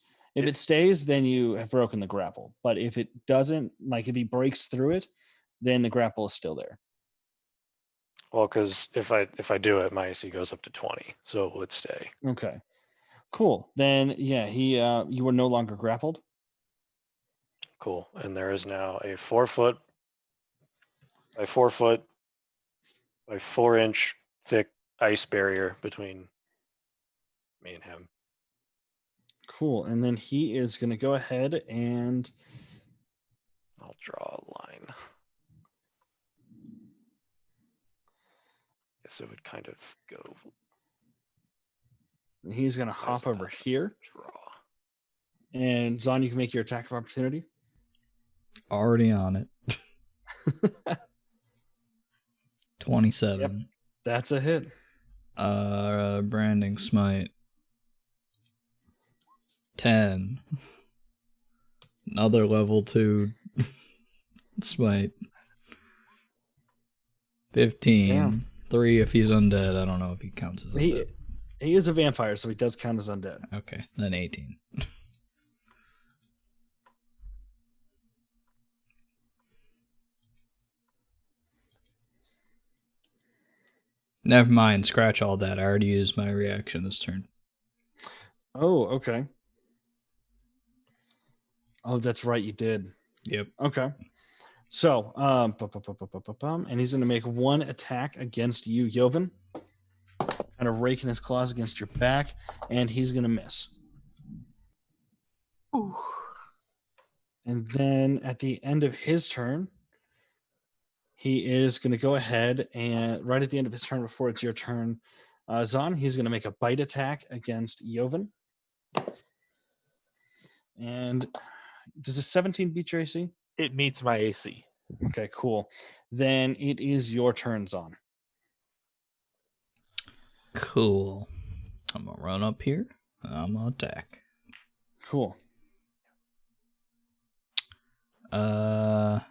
then you have broken the grapple. But if it doesn't, like if he breaks through it, then the grapple is still there. Well, because if I do it, my AC goes up to 20, so it would stay. Okay, cool. Then yeah, you are no longer grappled. Cool. And there is now a 4 foot by 4 foot by 4 inch thick ice barrier between me and him. Cool. And then he is going to go ahead and I'll draw a line. Guess it would kind of go. he's going to hop over here. Draw. And Zon, you can make your attack of opportunity. Already on it. 27. Yep, that's a hit. Branding smite. 10. Another level 2 smite. 15. Damn. 3 if he's undead. I don't know if he counts as undead. He is a vampire, so he does count as undead. Okay, then 18. Never mind, scratch all that. I already used my reaction this turn. Oh, okay. Oh, that's right, you did. Yep. Okay. So, and he's going to make one attack against you, Joven. Kind of raking his claws against your back, and he's going to miss. Ooh. And then at the end of his turn, he is going to go ahead and right at the end of his turn, before it's your turn, Zahn, he's going to make a bite attack against Joven. And does a 17 beat your AC? It meets my AC. Okay, cool. Then it is your turn, Zahn. Cool. I'm gonna run up here. I'm gonna attack. Cool. 5,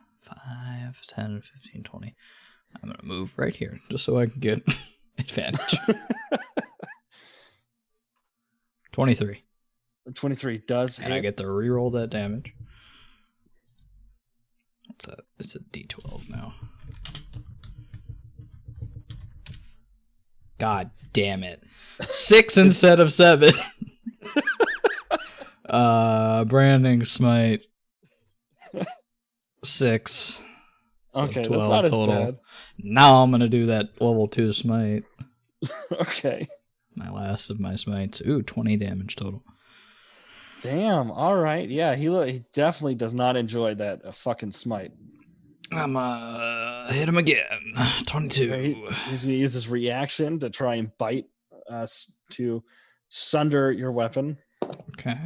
10, 15, 20. I'm gonna move right here just so I can get advantage. 23. 23 does And I hit. get to reroll that damage. What's that? It's a D12 now. God damn it. 6 instead of 7. Branding smite. 6. So Okay, that's 12 not as total. bad. Now I'm gonna do that level 2 smite. Okay. My last of my smites. Ooh, 20 damage total. Damn. All right. Yeah, he definitely does not enjoy that fucking smite. I'm hit him again. 22. Okay, he's gonna use his reaction to try and bite us to sunder your weapon. Okay.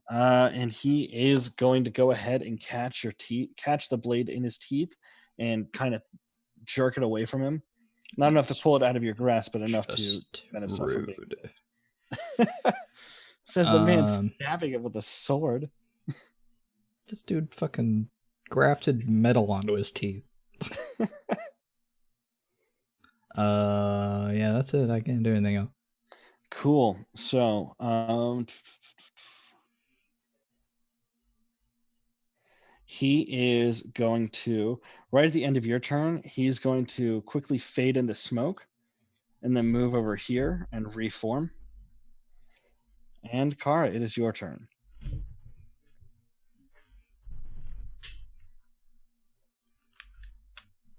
And he is going to go ahead and catch the blade in his teeth, and kind of jerk it away from him. Not enough to pull it out of your grasp, but enough to Just kind of suffer being rude. Says the man stabbing it with a sword. This dude fucking grafted metal onto his teeth. Yeah, that's it. I can't do anything else. Cool. So, he is going to, right at the end of your turn, he's going to quickly fade into smoke and then move over here and reform. And Kara, it is your turn.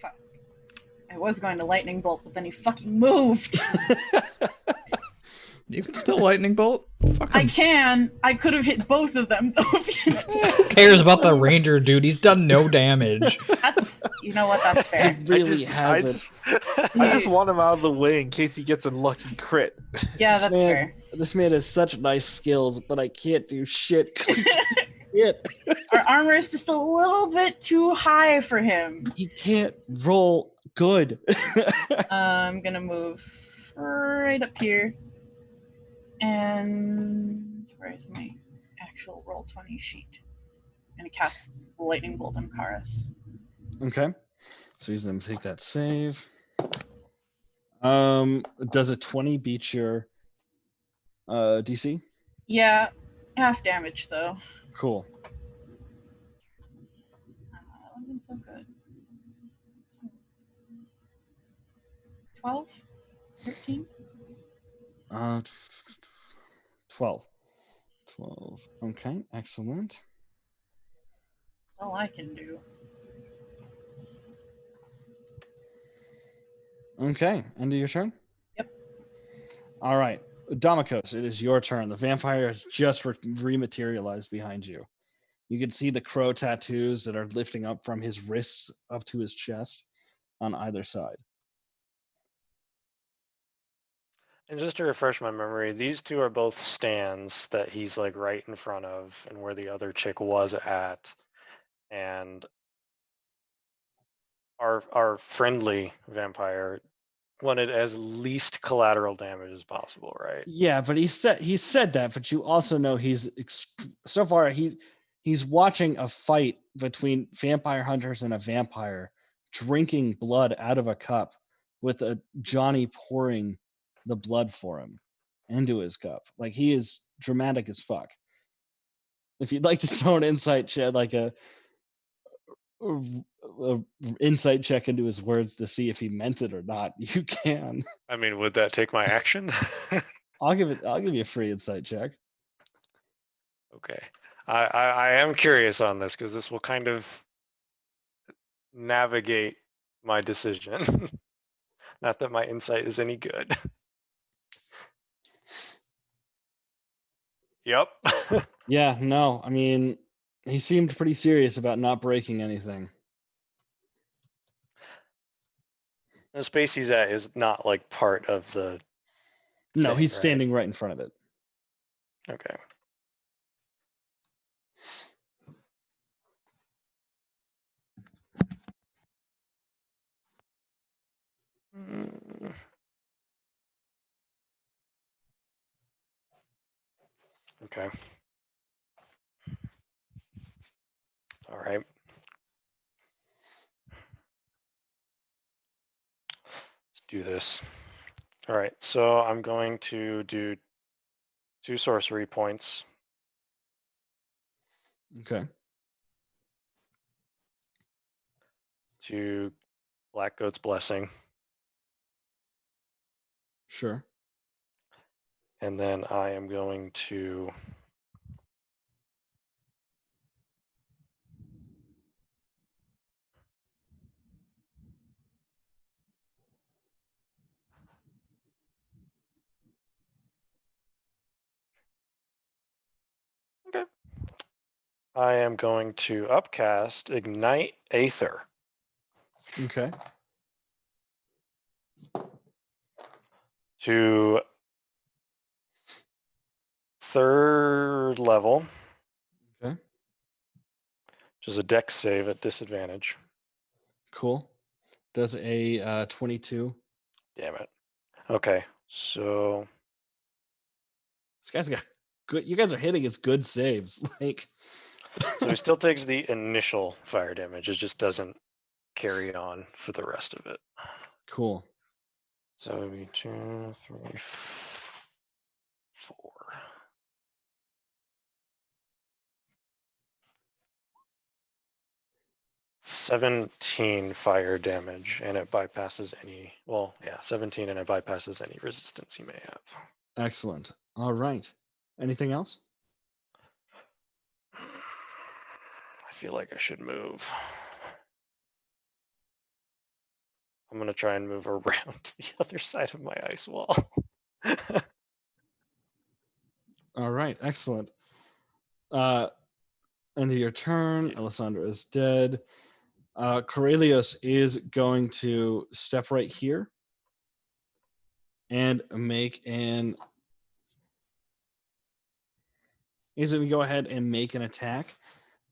I was going to lightning bolt, but then he fucking moved. You can still lightning bolt. Fuck him. I can. I could have hit both of them though. Who cares about the ranger dude? He's done no damage. That's, you know what? That's fair. He really hasn't. I just want him out of the way in case he gets a lucky crit. Yeah, that's fair. This man has such nice skills, but I can't do shit. Shit. Our armor is just a little bit too high for him. He can't roll good. I'm gonna move right up here. And where is my actual roll 20 sheet? I'm gonna cast lightning bolt on Karas. Okay. So he's gonna take that save. Does a 20 beat your DC? Yeah, half damage though. Cool. Wasn't so good. 12? 13? 12. 12. Okay, excellent. That's all I can do. Okay, end of your turn? Yep. All right, Damikos, it is your turn. The vampire has just rematerialized behind you. You can see the crow tattoos that are lifting up from his wrists up to his chest on either side. And just to refresh my memory, these two are both stands that he's like right in front of and where the other chick was at. And our friendly vampire wanted as least collateral damage as possible, right? Yeah, but he said that, but you also know so far he's watching a fight between vampire hunters and a vampire drinking blood out of a cup with a Johnny pouring the blood for him into his cup. Like, he is dramatic as fuck. If you'd like to throw an insight check, like a insight check into his words to see if he meant it or not, you can. I mean, would that take my action? I'll give you a free insight check. Okay. I am curious on this because this will kind of navigate my decision. Not that my insight is any good. Yep. Yeah, no, I mean, he seemed pretty serious about not breaking anything. The space he's at is not like part of the. No, thing, he's right? standing right in front of it. Okay. Mm. Okay. All right. Let's do this. All right. So I'm going to do 2 sorcery points. Okay. To Black Goat's Blessing, Sure. and then I am going to upcast Ignite Aether Okay. to 3rd level, Okay. which is a dex save at disadvantage. Cool. Does a 22. Damn it. Okay, so This guy's got good. You guys are hitting his good saves. Like. so he still takes the initial fire damage. It just doesn't carry on for the rest of it. Cool. So it would be 2, 3, 4. "17 fire damage, and it bypasses any. Well, yeah, 17, and it bypasses any resistance he may have. Excellent. All right. Anything else? I feel like I should move. I'm gonna try and move around to the other side of my ice wall. All right. Excellent. End of your turn. Alessandra is dead. Corelius is going to step right here and make an. He's going to go ahead and make an attack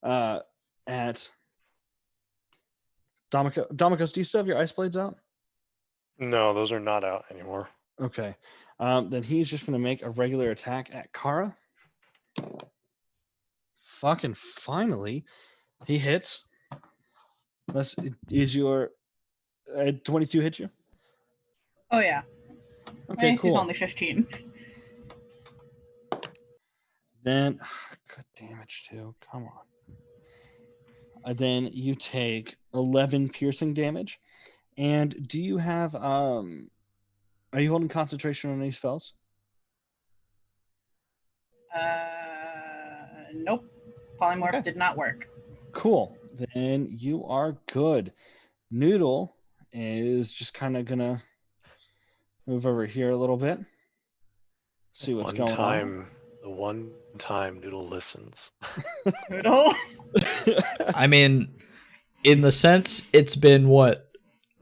at Domicos. Domicos, do you still have your ice blades out? No, those are not out anymore. Okay. Then he's just going to make a regular attack at Kara. Fucking finally, he hits. This is your 22 hit you? Oh yeah. Okay, He's cool. only 15. Then, good damage too. Come on. Then you take 11 piercing damage. And do you have are you holding concentration on any spells? Nope. Polymorph did not work. Cool. Then you are good. Noodle is just kind of gonna move over here a little bit. See what's going on. The one time Noodle listens. Noodle. I mean, in the sense, it's been, what,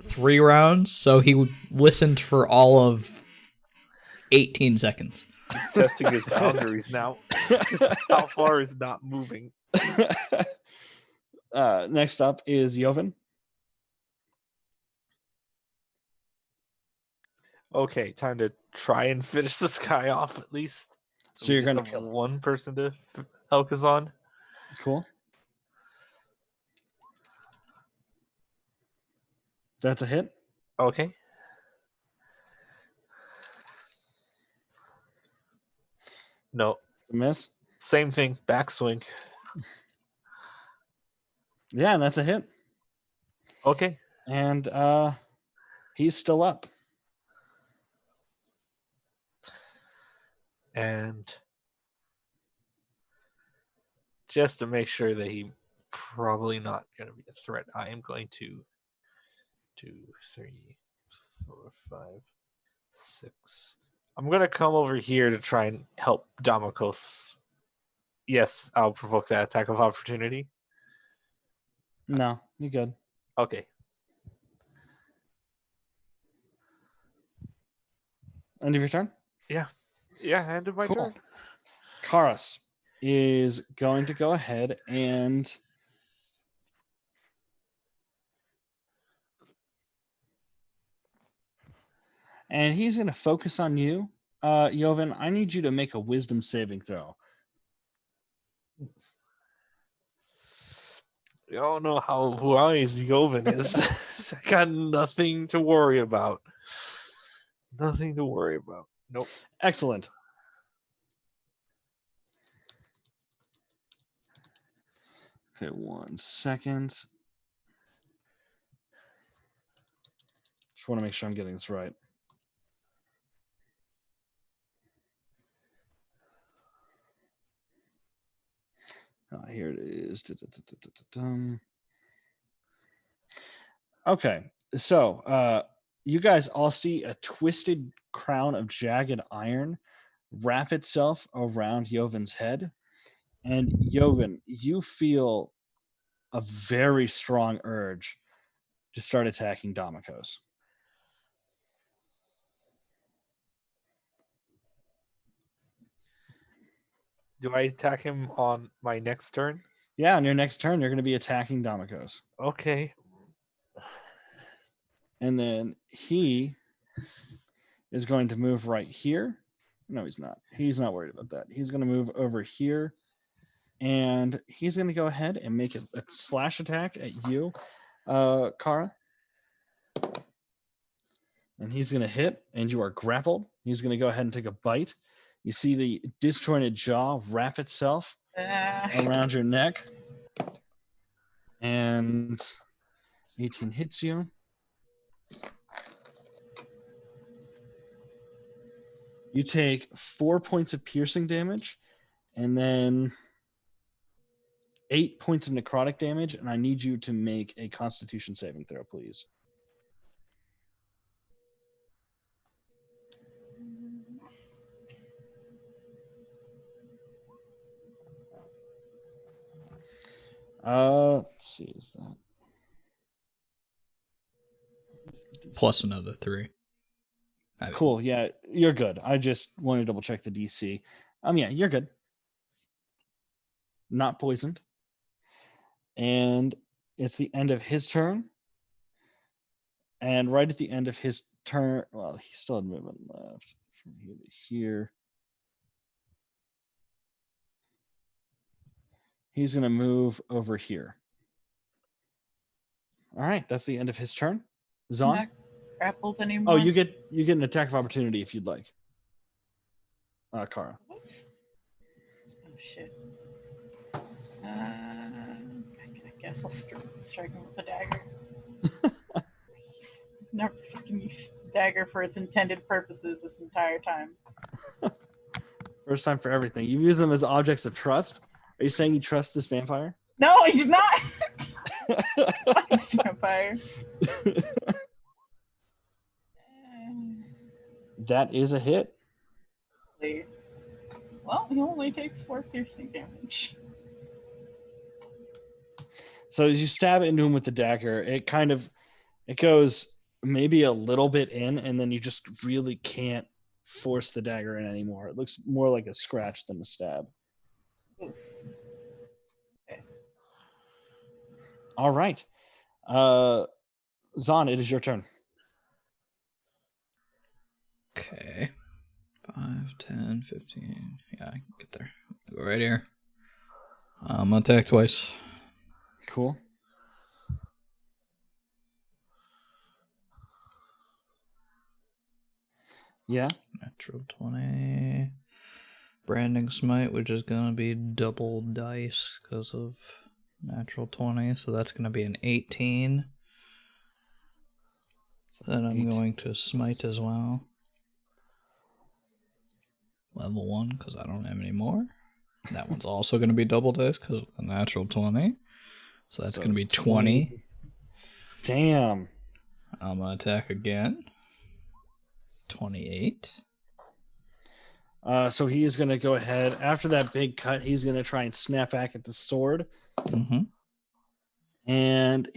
3 rounds? So he listened for all of 18 seconds. He's testing his boundaries now. How far is not moving? Next up is Joven. Okay, time to try and finish this guy off at least. So you're we just gonna have kill him. one person to focus on. Cool. That's a hit. Okay. No, It's a miss. same thing. Backswing. Yeah, and that's a hit. Okay. And he's still up. And just to make sure that he probably not going to be a threat, I am going to 2, 3, 4, 5, 6. I'm going to come over here to try and help Damokos. Yes, I'll provoke that attack of opportunity. No, you're good. Okay. End of your turn? Yeah, end of my Cool. turn. Karas is going to go ahead and he's going to focus on you. Joven, I need you to make a wisdom saving throw. You don't know how wise Joven is. I got nothing to worry about. Nothing to worry about. Nope. Excellent. Okay, 1 second. Just want to make sure I'm getting this right. Here it is. Okay, so you guys all see a twisted crown of jagged iron wrap itself around Joven's head. And Joven, you feel a very strong urge to start attacking Damokos. Do I attack him on my next turn? Yeah, on your next turn, you're going to be attacking Damokos. Okay. And then he is going to move right here. No, he's not. He's not worried about that. He's going to move over here. And he's going to go ahead and make a slash attack at you, Kara. And he's going to hit, and you are grappled. He's going to go ahead and take a bite. You see the disjointed jaw wrap itself around your neck. And 18 hits you. You take 4 points of piercing damage, and then 8 points of necrotic damage, and I need you to make a Constitution saving throw, please. Let's see, is that Plus another 3. cool? Yeah, you're good. I just want to double check the DC. Yeah, you're good. Not poisoned. And it's the end of his turn. And right at the end of his turn, well, he still had movement left from here to here. He's going to move over here. All right, that's the end of his turn. Zon? Not grappled anymore. Oh, you get an attack of opportunity if you'd like. Kara. Oh shit. I guess I'll strike him with a dagger. I've never fucking used the dagger for its intended purposes this entire time. First time for everything. You use them as objects of trust. Are you saying you trust this vampire? No, I did not. Fuck this vampire. That is a hit. Well, he only takes 4 piercing damage. So as you stab into him with the dagger, it goes maybe a little bit in, and then you just really can't force the dagger in anymore. It looks more like a scratch than a stab. Oof. Okay. All right. Zon, it is your turn. Okay. 5, 10, 15. Yeah, I can get there. Go right here. I'm gonna attack twice. Cool. Yeah. Natural 20. Branding Smite, which is gonna be double dice because of natural 20. So that's gonna be an 18. Then I'm going to smite as well. Level 1, because I don't have any more. That one's also going to be double dice because of the natural 20. So that's going to be 20. Damn. I'm going to attack again. 28. So he is going to go ahead. After that big cut, he's going to try and snap back at the sword. Mm-hmm. And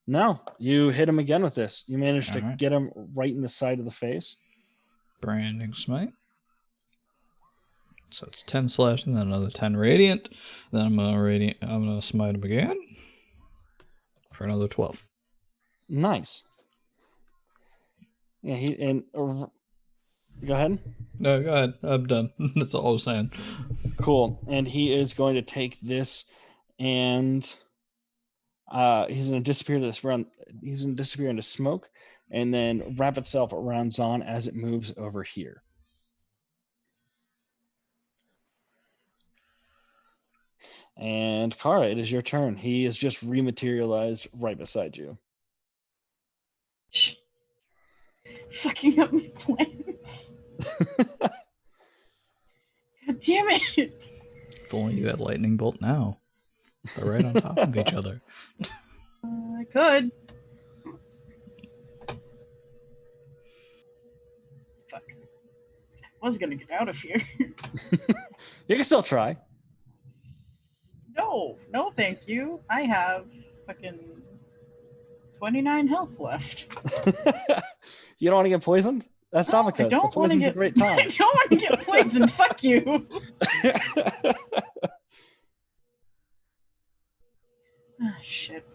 no, you hit him again with this. You managed to Alright. get him right in the side of the face. Branding smite. So it's 10 slashing, then another 10 radiant. Then I'm gonna smite him again for another 12. Nice. Yeah, go ahead. No, go ahead. I'm done. That's all I was saying. Cool. And he is going to take this, and he's going to disappear He's going to disappear into smoke, and then wrap itself around Zon as it moves over here. And Kara, it is your turn. He is just rematerialized right beside you. Fucking up my plans. God damn it. If only you had lightning bolt now. They're right on top of each other. I could. Fuck. I was gonna get out of here. You can still try. No, thank you. I have fucking 29 health left. You don't want to get poisoned? That's No, Domicos. The don't want to poison's get. a great time. I don't want to get poisoned. Fuck you. Ah, shit.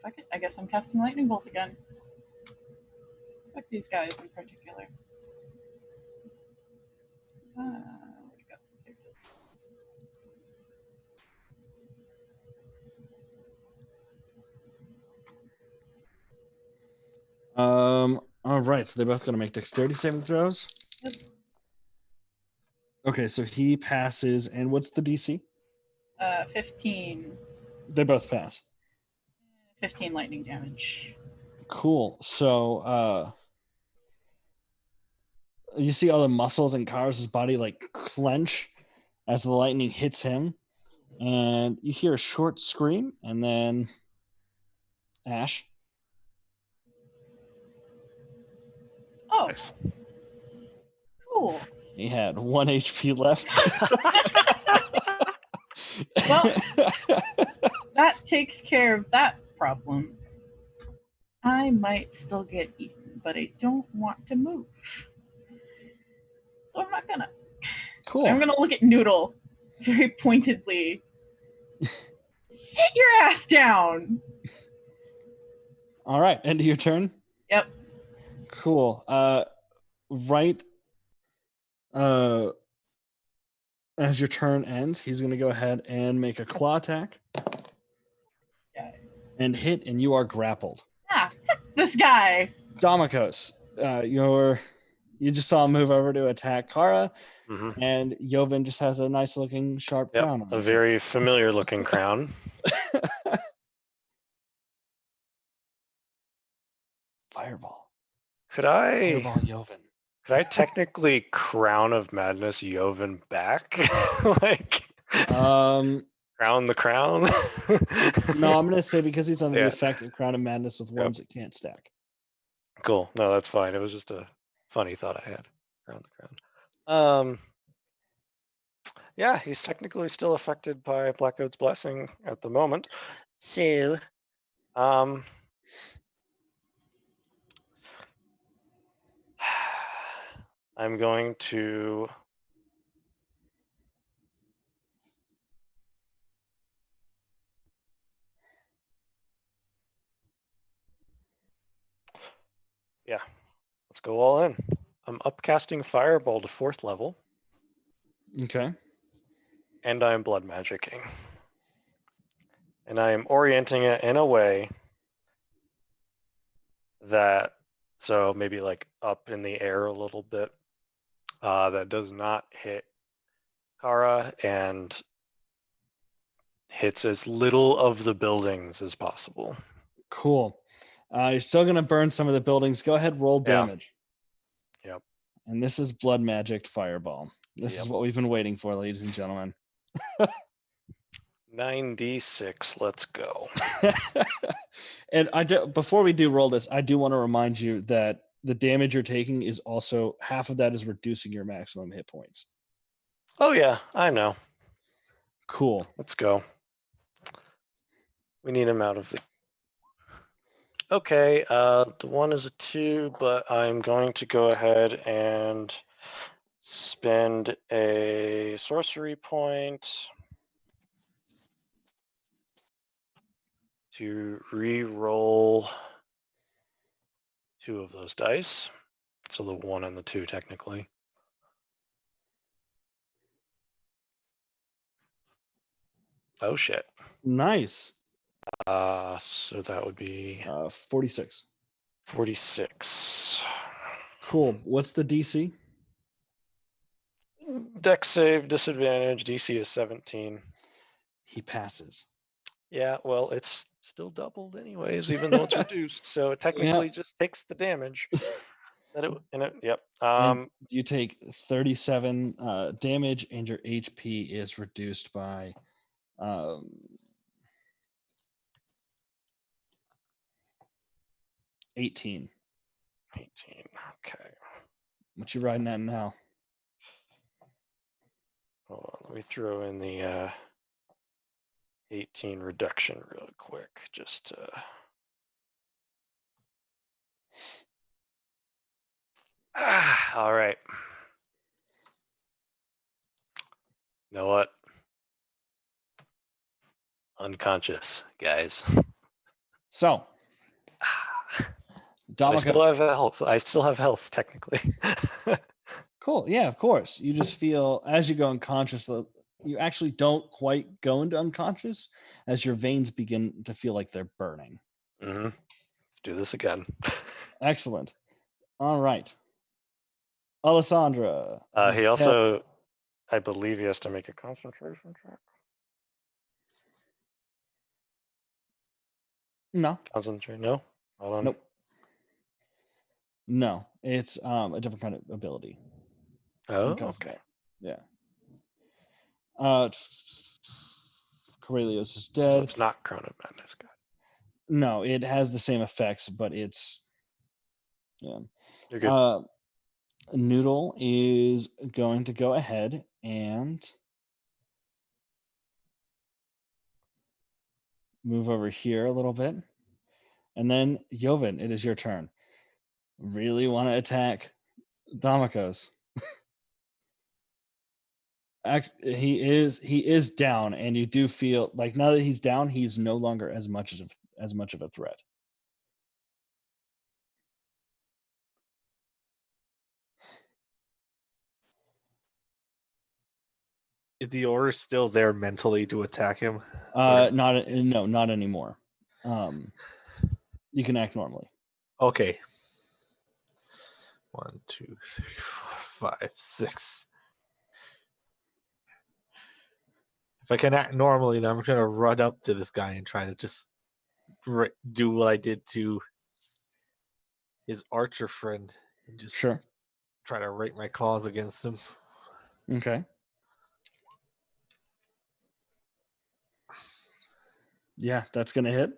Fuck it. I guess I'm casting lightning bolt again. Fuck these guys in particular. Where'd it go? There it is. All right, so they're both going to make dexterity saving throws. Yep. Okay, so he passes, and what's the DC? 15. They both pass. 15 lightning damage. Cool. So, you see all the muscles in Kara's body like clench as the lightning hits him, and you hear a short scream, and then Ash. Oh, Nice. cool. He had 1 HP left. Well, that takes care of that problem. I might still get eaten, but I don't want to move. So I'm not gonna. Cool. I'm gonna look at Noodle very pointedly. Sit your ass down! All right, end of your turn. Yep. Cool. Right. As your turn ends, he's going to go ahead and make a claw attack. Yeah. And hit, and you are grappled. Ah, fuck this guy! Domicos, you just saw him move over to attack Kara, Mm-hmm. and Joven just has a nice looking sharp crown Yep, on a his very familiar looking crown. head. Fireball. Could I Fireball Joven. technically Crown of Madness Joven back? Like crown the crown? No, I'm going to say because he's under the Yeah. effect of Crown of Madness with ones that can't stack. Cool. No, that's fine. It was just a funny thought I had. Crown the crown. Yeah, he's technically still affected by Blackcoat's blessing at the moment. So, I'm going to let's go all in. I'm upcasting Fireball to 4th level, Okay. and I am blood magicking. And I am orienting it in a way that, so maybe like up in the air a little bit, that does not hit Kara and hits as little of the buildings as possible. Cool. You're still going to burn some of the buildings. Go ahead, roll Yeah. damage. Yep. And this is blood magic fireball. This Yep. is what we've been waiting for, ladies and gentlemen. 9d6, let's go. And before we do roll this, I do want to remind you that the damage you're taking is also half of that is reducing your maximum hit points. Oh yeah, I know. Cool. Let's go. We need him out of the Okay, the 1 is a 2, but I'm going to go ahead and spend a sorcery point to re-roll 2 of those dice. So the 1 and the 2, technically. Oh shit. Nice. So that would be 46. 46. Cool. What's the DC? Dex save disadvantage. DC is 17. He passes. Yeah, well, it's still doubled anyways, even though it's reduced. So it technically just takes the damage. Yep. And you take 37 damage, and your HP is reduced by 18. 18. Okay. What you riding at now? Hold on, let me throw in the 18 reduction real quick. Just all right. You know what? Unconscious, guys. So, I still Damaka. have health. I still have health, technically. Cool. Yeah, of course. You just feel as you go unconscious, you actually don't quite go into unconscious as your veins begin to feel like they're burning. Let's do this again. Excellent. All right. Alessandra. He also, I believe he has to make a concentration check. No. Concentrate? No? Hold on. Nope. No, it's a different kind of ability. Oh, because of okay. that. Yeah. Corelios is So dead. it's not Crown of Madness, guy. No, it has the same effects, but it's You're good. Noodle is going to go ahead and move over here a little bit. And then Joven, it is your turn. Really want to attack Damakos. He is down, and you do feel like now that he's down, he's no longer as much of a threat. Is the order still there mentally to attack him? Not anymore. You can act normally. Okay. 1, 2, 3, 4, 5, 6. If I can act normally, then I'm going to run up to this guy and try to just do what I did to his archer friend and just Sure. try to rake my claws against him. Okay. Yeah, that's gonna hit.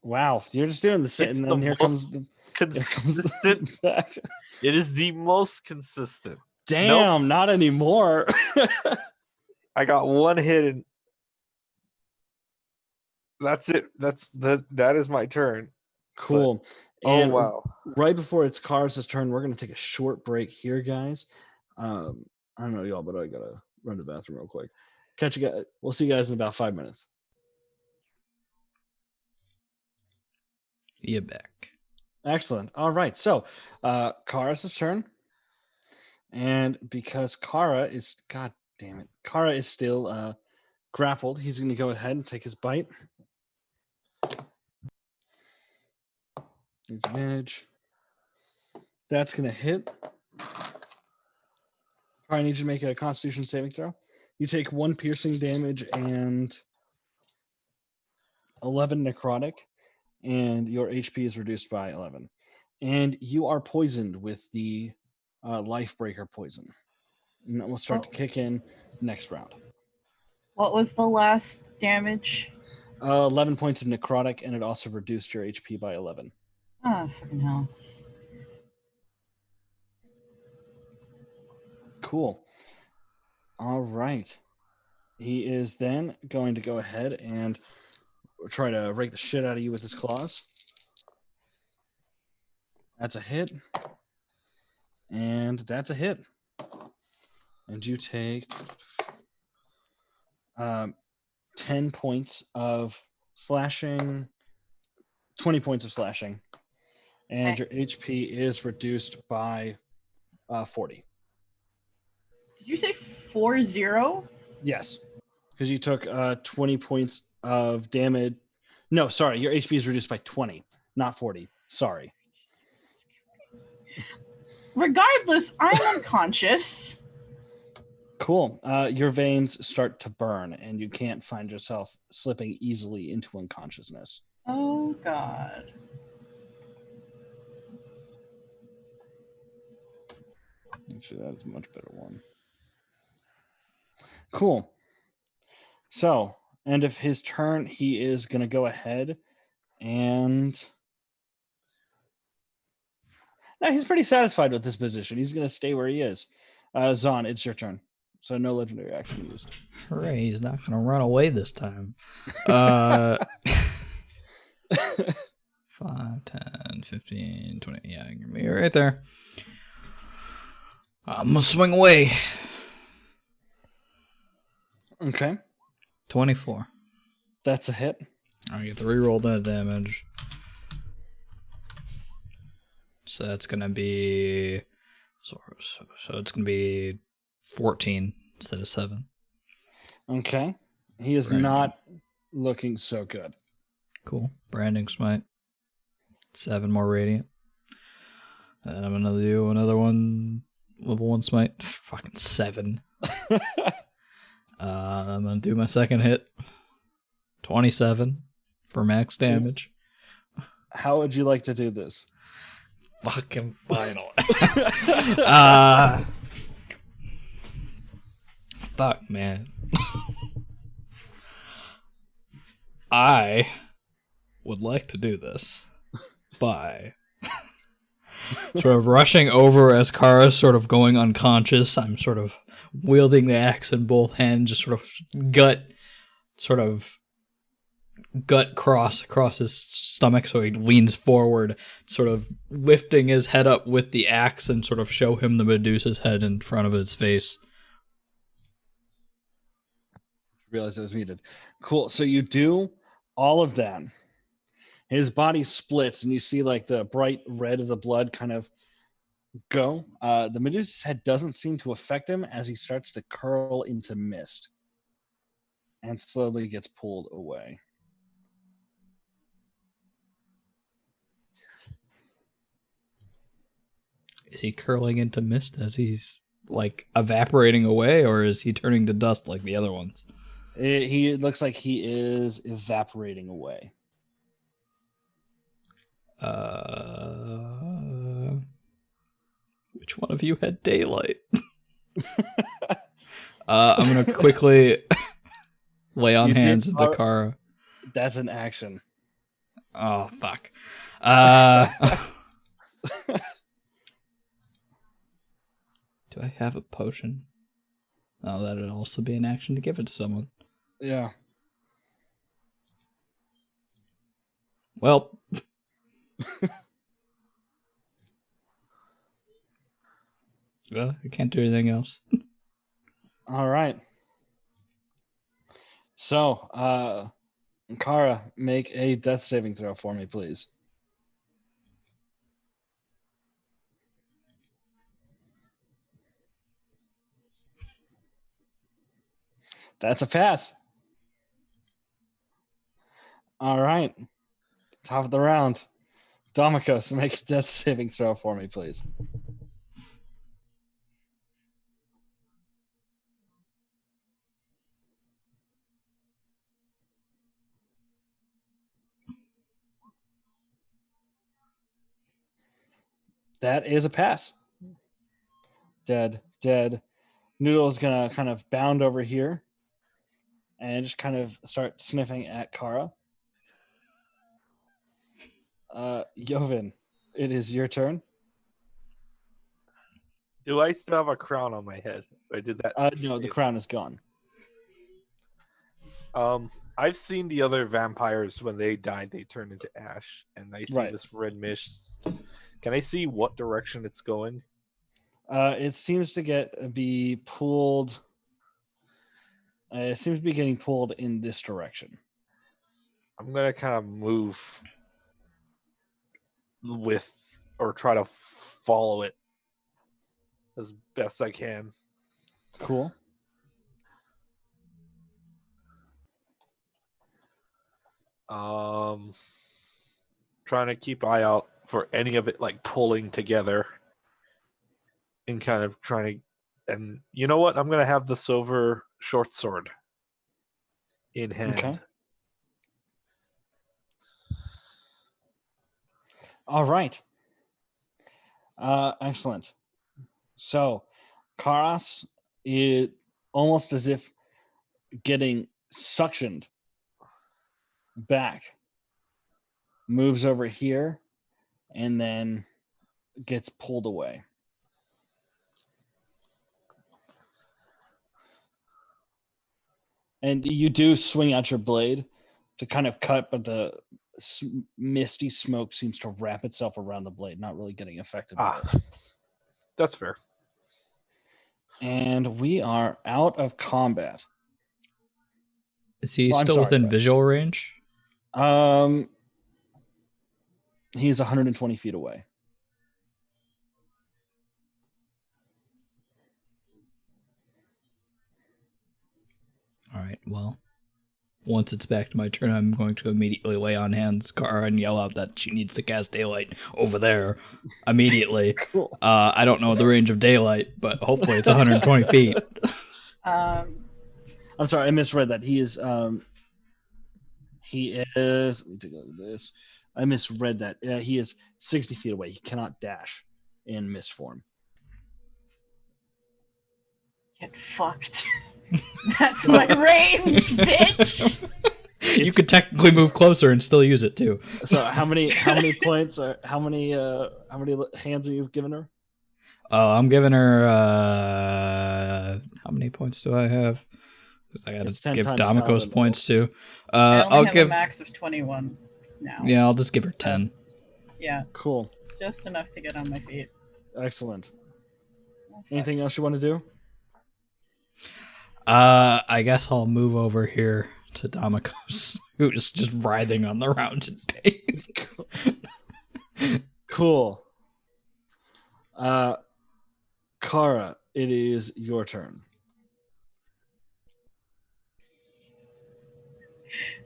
Wow, you're just doing the same, It's and the then here comes most the consistent. back. It is the most consistent. Damn, not anymore. I got one hit and that's it. That is my turn. Cool. Oh And wow. right before it's Karis' turn, we're gonna take a short break here, guys. I don't know y'all, but I gotta run to the bathroom real quick. Catch you guys. We'll see you guys in about 5 minutes. You're back. Excellent. All right. So, Karis' turn. And because Kara is, god damn it, Kara is still grappled, he's going to go ahead and take his bite. His advantage. That's going to hit. I need you to make a Constitution saving throw. You take 1 piercing damage and 11 necrotic, and your HP is reduced by 11. And you are poisoned with the life breaker poison. And that will start to kick in next round. What was the last damage? 11 points of necrotic, and it also reduced your HP by 11. Oh, fucking hell. Cool. All right. He is then going to go ahead and try to rake the shit out of you with his claws. That's a hit. And that's a hit. And you take 10 points of slashing, 20 points of slashing. And your HP is reduced by 40. Did you say 40? Yes. Because you took 20 points of damage. No, sorry. Your HP is reduced by 20, not 40. Sorry. Regardless, I'm unconscious. Cool. Your veins start to burn, and you can't find yourself slipping easily into unconsciousness. Oh, God. Actually, that's a much better one. Cool. So, end of his turn, he is going to go ahead and... No, he's pretty satisfied with this position. He's going to stay where he is. Zon, it's your turn. So no legendary action used. Hooray, he's not going to run away this time. 5, 10, 15, 20. Yeah, give me right there. I'm going to swing away. Okay. 24. That's a hit. I get to reroll that damage. So that's going to be... So it's going to be 14 instead of 7. Okay. He is Branding. not looking so good. Cool. Branding smite. 7 more radiant. And I'm going to do another one. Level 1 smite. Fucking 7. I'm going to do my second hit. 27 for max damage. How would you like to do this? Fucking final. Fuck, man. I would like to do this by sort of rushing over as Kara's sort of going unconscious. I'm sort of wielding the axe in both hands, just sort of gut cross across his stomach, so he leans forward, sort of lifting his head up with the axe and sort of show him the Medusa's head in front of his face. Realize it was muted. Cool. So you do all of that. His body splits, and you see like the bright red of the blood kind of go. The Medusa's head doesn't seem to affect him as he starts to curl into mist and slowly gets pulled away. Is he curling into mist as he's like evaporating away, or is he turning to dust like the other ones? It looks like he is evaporating away. Which one of you had daylight? I'm gonna quickly lay on hands into Kara. That's an action. Oh fuck. Do I have a potion? Oh, that'd also be an action to give it to someone. Yeah. Well. Well, I can't do anything else. All right. So, Kara, make a death saving throw for me, please. That's a pass. All right. Top of the round. Domikos, make a death saving throw for me, please. That is a pass. Dead. Noodle's gonna kind of bound over here and just kind of start sniffing at Kara. Yovin, it is your turn. Do I still have a crown on my head? Or did that? No, the crown is gone. I've seen the other vampires when they died, they turn into ash, and I see Right. this red mist. Can I see what direction it's going? It seems to be pulled. It seems to be getting pulled in this direction. I'm gonna kind of move with, or try to follow it as best I can. Cool. Trying to keep eye out for any of it like pulling together, and kind of trying to. And you know what? I'm gonna have the silver short sword in hand. Okay. All right. Excellent. So, Karas is almost as if getting suctioned back, moves over here, and then gets pulled away. And you do swing out your blade to kind of cut, but the misty smoke seems to wrap itself around the blade, not really getting affected by it. That's fair. And we are out of combat. Is he Oh, I'm still sorry, within Brett. visual range? He's 120 feet away. All right, well, once it's back to my turn, I'm going to immediately lay on hands Kara and yell out that she needs to cast daylight over there immediately. Cool. I don't know the range of daylight, but hopefully it's 120 feet. I'm sorry, I misread that. He is. Let me take a look at this. I misread that. He is 60 feet away. He cannot dash in mist form. Get fucked. That's my range, bitch. You could technically move closer and still use it too. So how many points? How many hands are you giving her? Oh, I'm giving her. How many points do I have? I gotta It's 10 give times Damikos now, points too. I only I'll have give. a max of 21 now. Yeah, I'll just give her 10. Yeah, Cool. just enough to get on my feet. Excellent. Oh, fuck. Anything else you want to do? I guess I'll move over here to Damikos, who's just writhing on the ground in pain. Cool. Kara, it is your turn.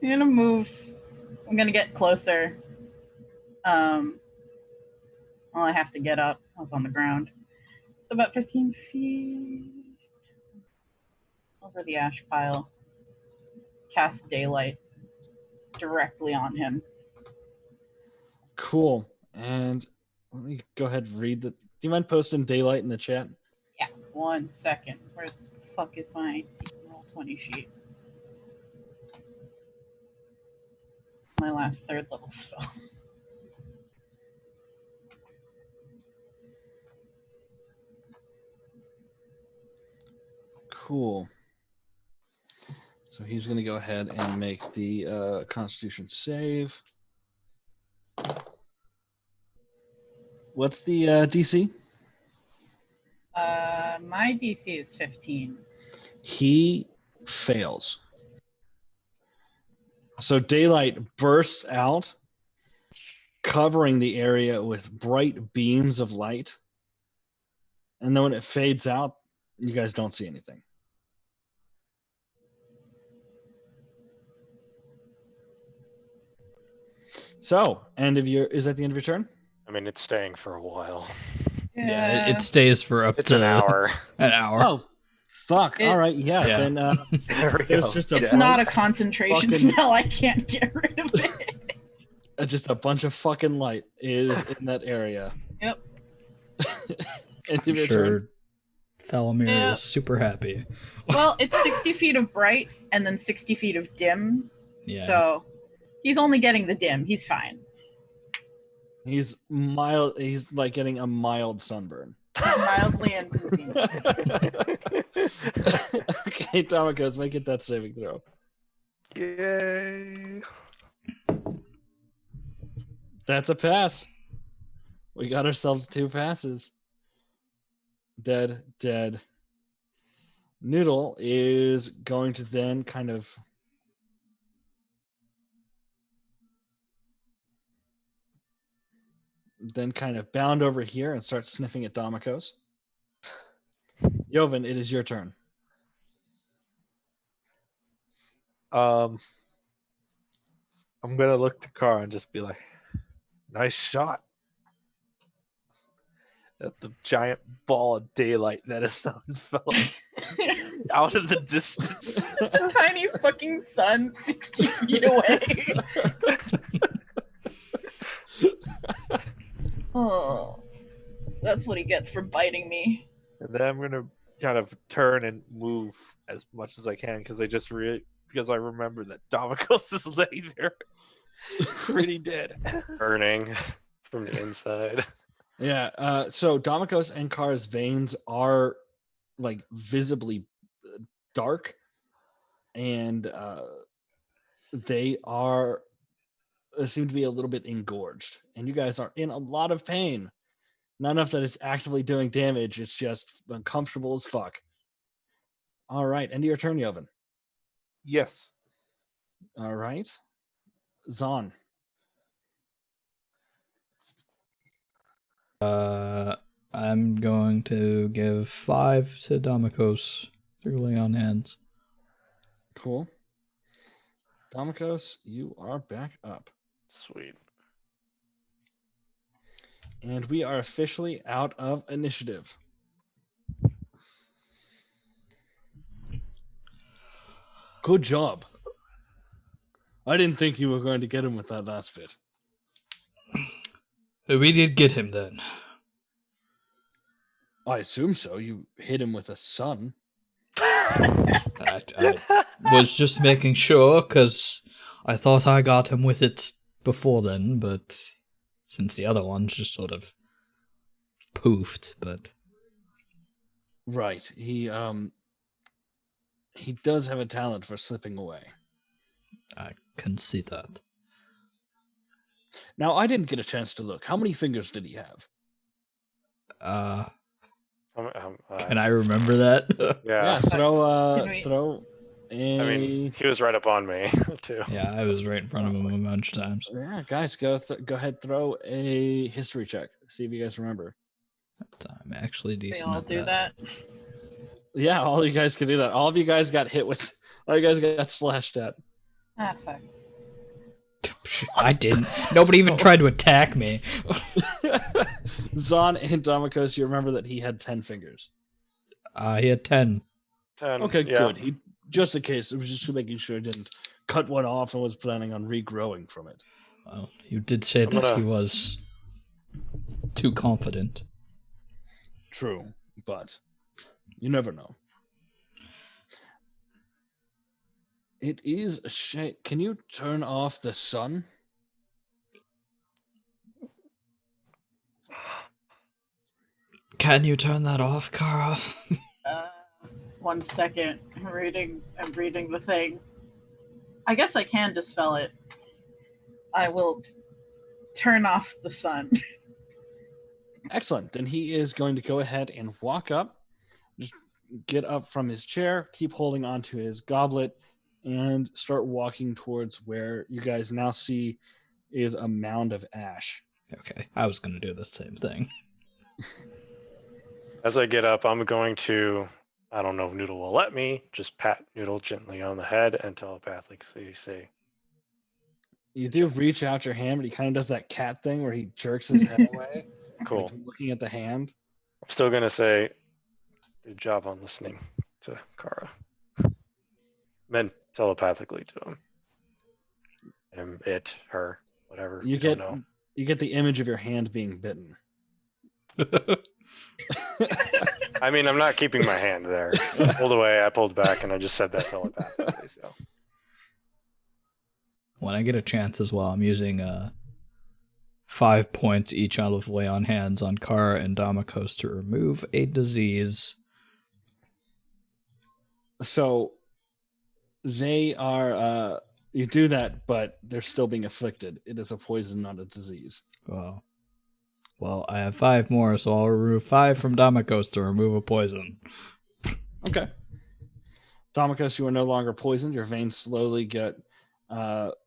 I'm gonna move. I'm gonna get closer. Well, I have to get up. I was on the ground. So about 15 feet over the ash pile. Cast daylight directly on him. Cool. And let me go ahead and read the. Do you mind posting daylight in the chat? Yeah, 1 second. Where the fuck is my roll 20 sheet? My last 3rd level spell. Cool. So he's going to go ahead and make the Constitution save. What's the DC? My DC is 15. He fails. So daylight bursts out, covering the area with bright beams of light. And then when it fades out, you guys don't see anything. So, is that the end of your turn? I mean, it's staying for a while. Yeah, it stays for up It's to an hour. An hour. Oh, fuck. All right, yeah. Yeah. Then There we there's go. just a It's bunch- not a concentration fucking- spell. I can't get rid of it. just a bunch of fucking light is in that area. Yep. End I'm of your sure turn. Falamir Yeah. is super happy. Well, it's 60 feet of bright and then 60 feet of dim. Yeah. So he's only getting the dim. He's fine. He's mild. He's like getting a mild sunburn. Mildly inconvenient. Okay, Damikos, make it that saving throw. Yay! That's a pass. We got ourselves 2 passes. Dead. Noodle is going to then kind of bound over here and start sniffing at Damikos. Joven, it is your turn. I'm gonna look to Kara and just be like, "Nice shot." At the giant ball of daylight that is now enveloped out of the distance. The tiny fucking sun 60 feet away. Oh, that's what he gets for biting me. And then I'm gonna kind of turn and move as much as I can because because I remember that Damikos is laying there pretty dead. Burning from the inside. Yeah, so Damikos and Kara's veins are like visibly dark, and they seem to be a little bit engorged, and you guys are in a lot of pain. Not enough that it's actively doing damage, it's just uncomfortable as fuck. All right, end of your turn, Joven. Yes. All right. Zon. I'm going to give 5 to Damikos through lay on hands. Cool. Damikos, you are back up. Sweet. And we are officially out of initiative. Good job. I didn't think you were going to get him with that last fit. We did get him then. I assume so. You hit him with a sun. I was just making sure, because I thought I got him with it before then, but since the other ones just sort of poofed, but... Right. He does have a talent for slipping away. I can see that. Now, I didn't get a chance to look. How many fingers did he have? Can I remember that? Yeah. Throw Can we- throw a... I mean, he was right up on me too. Yeah, I was right in front of him a bunch of times. Yeah, guys, go ahead, throw a history check. See if you guys remember. I'm actually They decent all at do that. Yeah, all you guys can do that. All of you guys got hit with... All you guys got slashed at. Ah, fuck. I didn't. Nobody even tried to attack me. Zon and Damikos, you remember that he had 10 fingers. He had 10. 10. Okay, yeah. good. He just in case, it was just making sure he didn't cut one off and was planning on regrowing from it. Well, you did say I'm that gonna- he was too confident. True, but you never know. It is a shame. Can you turn off the sun? Can you turn that off, Kara? 1 second. I'm reading the thing. I guess I can dispel it. I will turn off the sun. Excellent. Then he is going to go ahead and walk up, just get up from his chair, keep holding onto his goblet, and start walking towards where you guys now see is a mound of ash. Okay, I was going to do the same thing. As I get up, I'm going to, I don't know if Noodle will let me, just pat Noodle gently on the head and telepathically say, You do reach out your hand, but he kind of does that cat thing where he jerks his head away, cool. like looking at the hand. I'm still going to say, good job on listening to Kara. Then telepathically to him. It, her, whatever. You don't get know. you get the image of your hand being bitten. I mean, I'm not keeping my hand there. I pulled away, I pulled back, and I just said that telepathically. So When I get a chance as well, I'm using 5 points each out of lay on hands on Kara and Damikos to remove a disease. So They are. You do that, but they're still being afflicted. It is a poison, not a disease. Well, I have 5 more, so I'll remove 5 from Damikos to remove a poison. Okay. Domicos, you are no longer poisoned. Your veins slowly get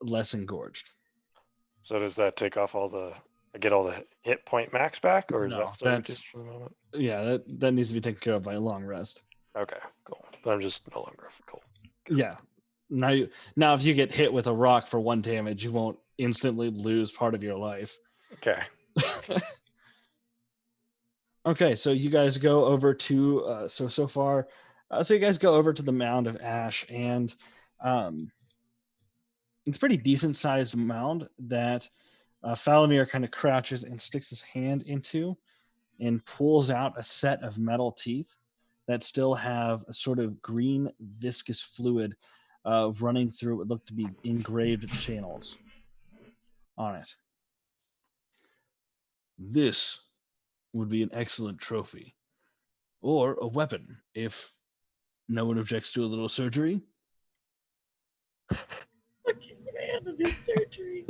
less engorged. So does that take off get all the hit point max back, or is No, that still that's- reduced for the moment? Yeah, that needs to be taken care of by a long rest. Okay, cool. But I'm just no longer cool. Yeah. Now if you get hit with a rock for 1 damage, you won't instantly lose part of your life. Okay. Okay, so you guys go over to so far. So you guys go over to the mound of ash, and it's a pretty decent sized mound that Falamir kind of crouches and sticks his hand into and pulls out a set of metal teeth that still have a sort of green viscous fluid running through what look to be engraved channels on it. This would be an excellent trophy, or a weapon if no one objects to a little surgery. Fucking man of his surgery.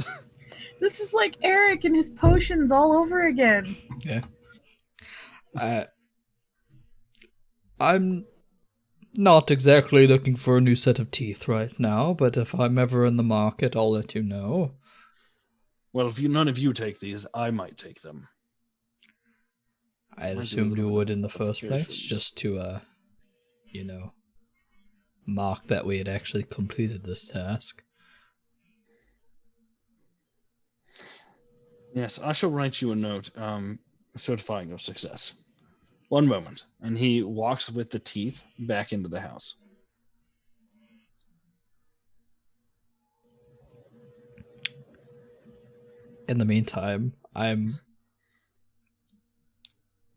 This is like Eric and his potions all over again. Yeah. I'm not exactly looking for a new set of teeth right now, but if I'm ever in the market, I'll let you know. Well, if none of you take these, I might take them. I had Might do a assumed you little bit would of in the first place, modifications. just to, mark that we had actually completed this task. Yes, I shall write you a note certifying your success. 1 moment. And he walks with the teeth back into the house. In the meantime, I'm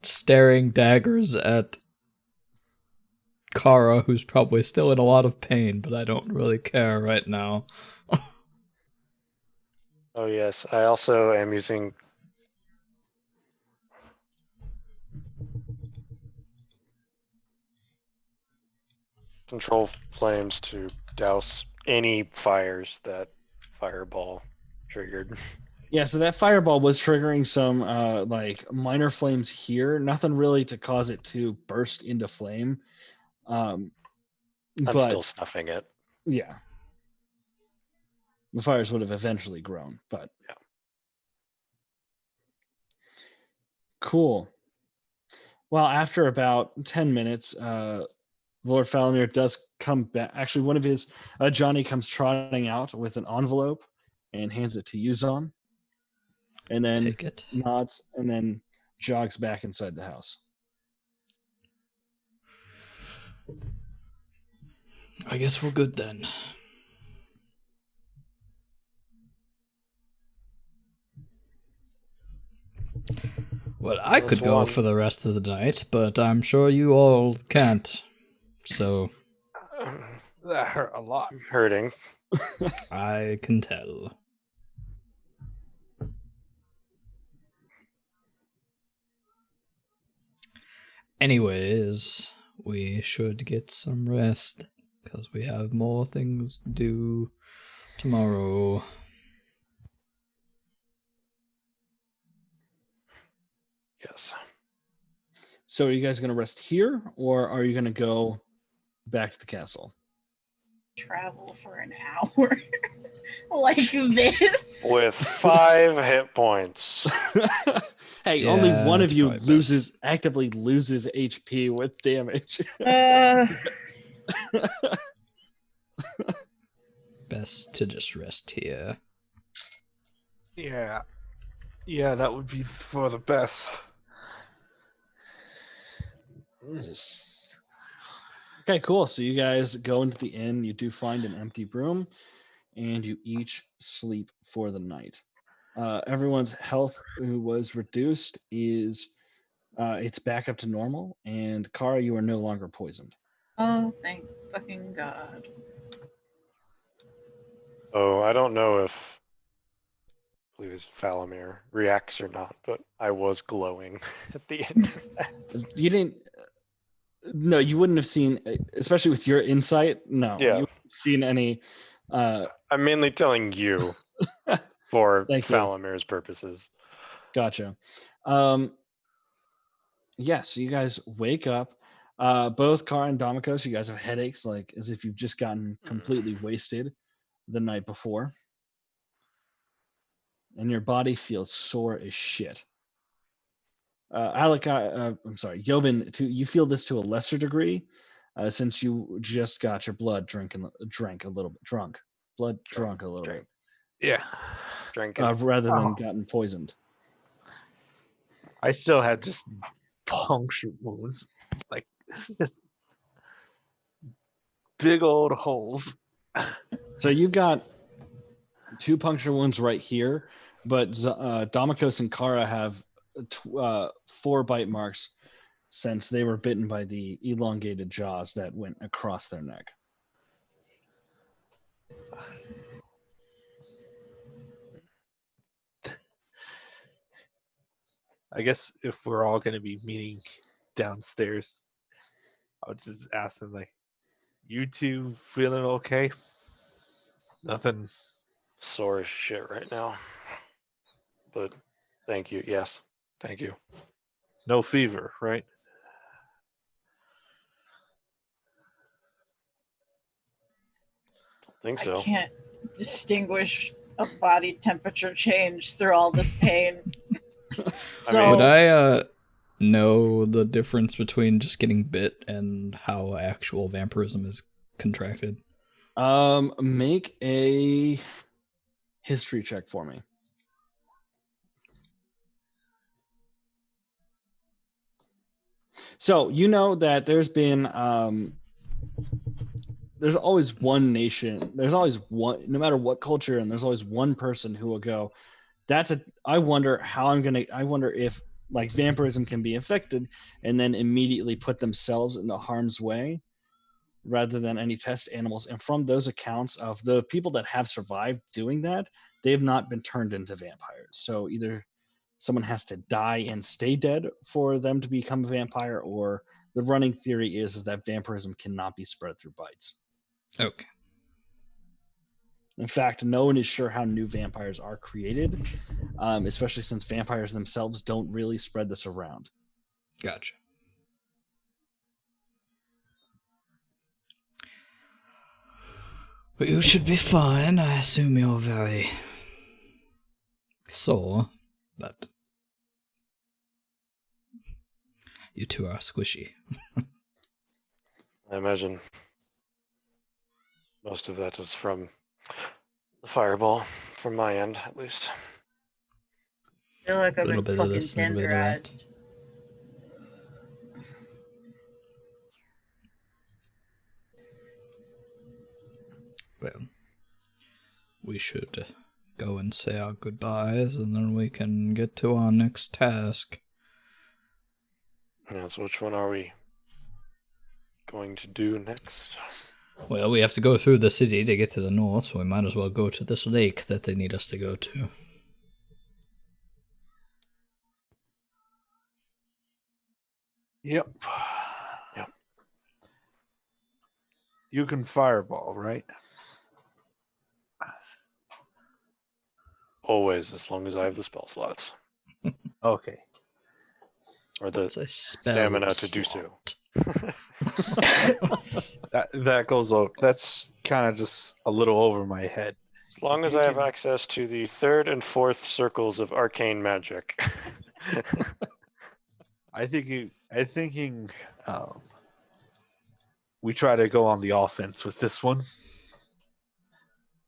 staring daggers at Kara, who's probably still in a lot of pain, but I don't really care right now. Oh yes, I also am using control flames to douse any fires that fireball triggered. Yeah, so that fireball was triggering some like minor flames here. Nothing really to cause it to burst into flame. I'm But still snuffing it. yeah, the fires would have eventually grown. But Yeah. Cool. Well, after about 10 minutes, Lord Falamir does come back. Actually, one of his Johnny comes trotting out with an envelope and hands it to Yuzon, and then Take it. nods and then jogs back inside the house. I guess we're good then. Well, I That's could go one. for the rest of the night, but I'm sure you all can't. So That hurt a lot. I'm hurting. I can tell. Anyways, we should get some rest, because we have more things to do tomorrow. Yes. So, are you guys going to rest here, or are you going to go back to the castle? Travel for an hour like this. With 5 hit points. Hey, only Yeah, one of that's you probably best. actively loses HP with damage. Best to just rest here. Yeah. Yeah, that would be for the best. Okay, cool. So you guys go into the inn. You do find an empty room, and you each sleep for the night. Everyone's health who was reduced is it's back up to normal, and Kara, you are no longer poisoned. Oh, thank fucking God. Oh, I don't know if I believe it's Falamir reacts or not, but I was glowing at the end of that. You didn't. No, you wouldn't have seen, especially with your insight. No, Yeah. you seen any. I'm mainly telling you for Thank you. Falamir's purposes. Gotcha. Yeah, so you guys wake up. Both Kara and Domikos, you guys have headaches, like as if you've just gotten completely wasted the night before. And your body feels sore as shit. Alec, I'm sorry, Joven, you feel this to a lesser degree, since you just got your blood drunk a little bit, drunk a little bit, Yeah. Drinking. rather than Oh. gotten poisoned. I still have just puncture wounds, like just big old holes. So you've got 2 puncture wounds right here, but Domikos and Kara have 4 bite marks since they were bitten by the elongated jaws that went across their neck. I guess if we're all going to be meeting downstairs, I'll just ask them, like, you two feeling okay? Nothing. Sore as shit right now. But thank you. Yes. Thank you. No fever, right? Think so. I can't distinguish a body temperature change through all this pain. So Would I know the difference between just getting bit and how actual vampirism is contracted? Make a history check for me. So you know that there's been there's always one nation, there's always one, no matter what culture, and there's always one person who will go, I wonder if like vampirism can be infected and then immediately put themselves into harm's way rather than any test animals. And from those accounts of the people that have survived doing that, they have not been turned into vampires. So either someone has to die and stay dead for them to become a vampire, or the running theory is that vampirism cannot be spread through bites. Okay. In fact, no one is sure how new vampires are created, especially since vampires themselves don't really spread this around. Gotcha. But you should be fine. I assume you're very sore, but you two are squishy. I imagine most of that was from the fireball, from my end, at least. I feel like I've Little been bit of fucking this, little bit of that. tenderized. Well, we should go and say our goodbyes, and then we can get to our next task. Yeah, so which one are we going to do next? Well, we have to go through the city to get to the north, so we might as well go to this lake that they need us to go to. Yep. Yep. You can fireball, right? Always, as long as I have the spell slots. Okay. Or the It's a spell stamina to do so. slot. That goes over. That's kind of just a little over my head. As long as You I have can- access to the 3rd and 4th circles of arcane magic. I'm thinking we try to go on the offense with this one.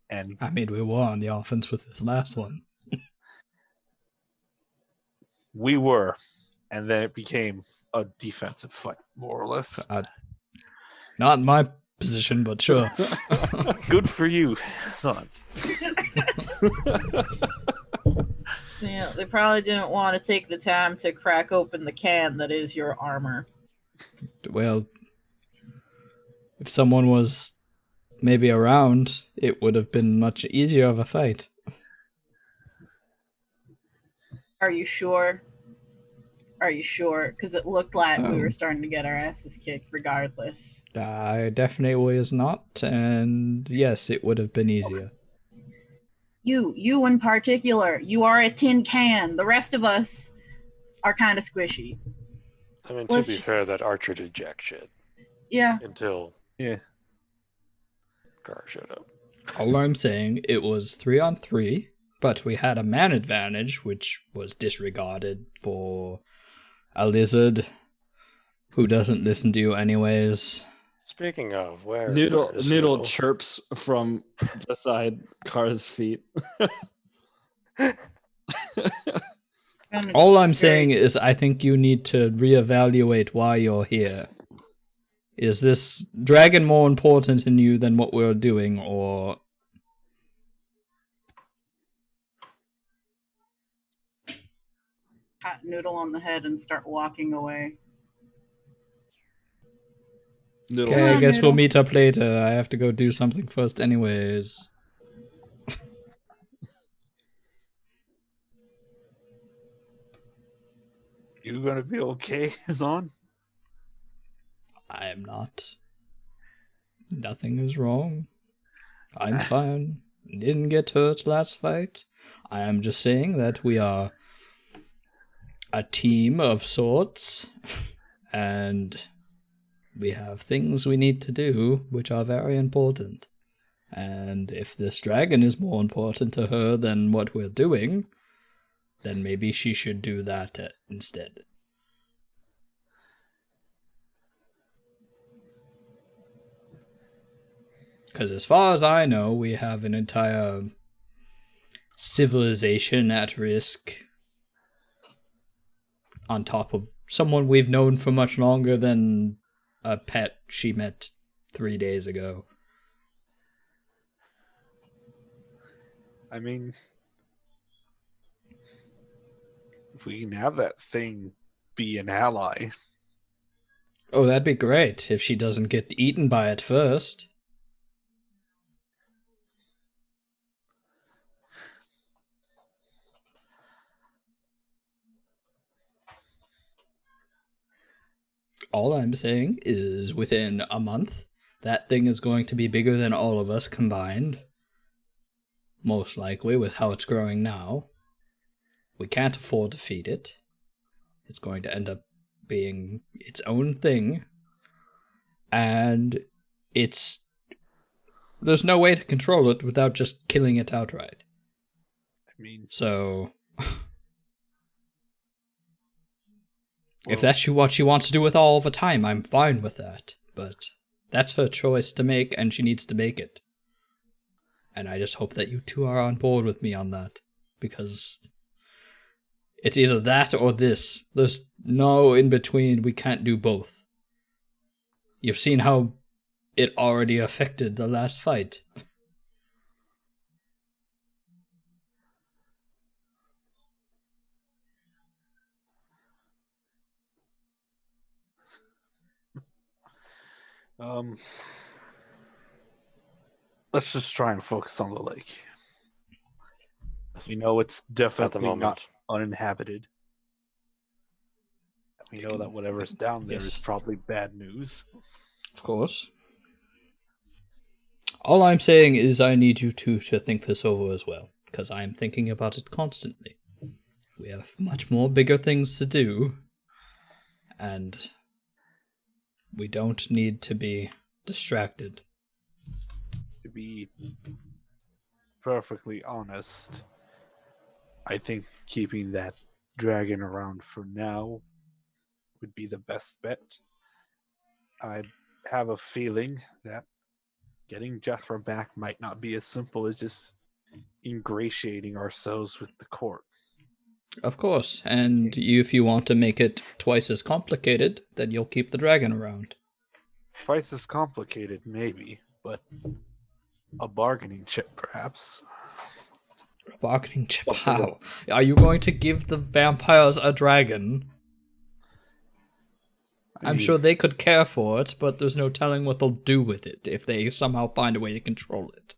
And I mean, we were on the offense with this last one. we were, and then it became a defensive fight, more or less. Not in my position, but sure. Good for you, son. Yeah, they probably didn't want to take the time to crack open the can that is your armor. Well, if someone was maybe around, it would have been much easier of a fight. Are you sure? Are you sure? Because it looked like we were Oh. starting to get our asses kicked regardless. I definitely was not, and yes, it would have been easier. You in particular, you are a tin can. The rest of us are kind of squishy. I mean, Let's to be just- fair, that Archer did jack shit Yeah. until Yeah. Gar showed up. All I'm saying, it was 3-on-3, but we had a man advantage, which was disregarded for a lizard who doesn't listen to you anyways. Speaking of, where Noodle is Noodle chirps from beside Kara's feet. All I'm saying is I think you need to reevaluate why you're here. Is this dragon more important in you than what we're doing, or... Pat Noodle on the head and start walking away. Noodle Okay, I on, guess we'll Noodle. meet up later. I have to go do something first anyways. You gonna be okay, Zon? I am not. Nothing is wrong. I'm fine. Didn't get hurt last fight. I am just saying that we are a team of sorts, and we have things we need to do which are very important. And if this dragon is more important to her than what we're doing, then maybe she should do that instead. Because as far as I know, we have an entire civilization at risk on top of someone we've known for much longer than a pet she met 3 days ago. I mean, if we can have that thing be an ally. Oh, that'd be great if she doesn't get eaten by it first. All I'm saying is within a month, that thing is going to be bigger than all of us combined. Most likely, with how it's growing now. We can't afford to feed it. It's going to end up being its own thing. And there's no way to control it without just killing it outright. I mean, So, if well, that's what she wants to do with all the time, I'm fine with that. But that's her choice to make, and she needs to make it. And I just hope that you two are on board with me on that. Because it's either that or this. There's no in between. We can't do both. You've seen how it already affected the last fight. let's just try and focus on the lake. We know it's definitely not moment. uninhabited. We know that whatever's down there Yes. is probably bad news. Of course. All I'm saying is I need you two to think this over as well, because I am thinking about it constantly. We have much more bigger things to do, and we don't need to be distracted. To be perfectly honest, I think keeping that dragon around for now would be the best bet. I have a feeling that getting Jethro back might not be as simple as just ingratiating ourselves with the court. Of course, and if you want to make it twice as complicated, then you'll keep the dragon around. Price is complicated, maybe, but a bargaining chip, perhaps. A bargaining chip, how? Are you going to give the vampires a dragon? I'm sure they could care for it, but there's no telling what they'll do with it if they somehow find a way to control it.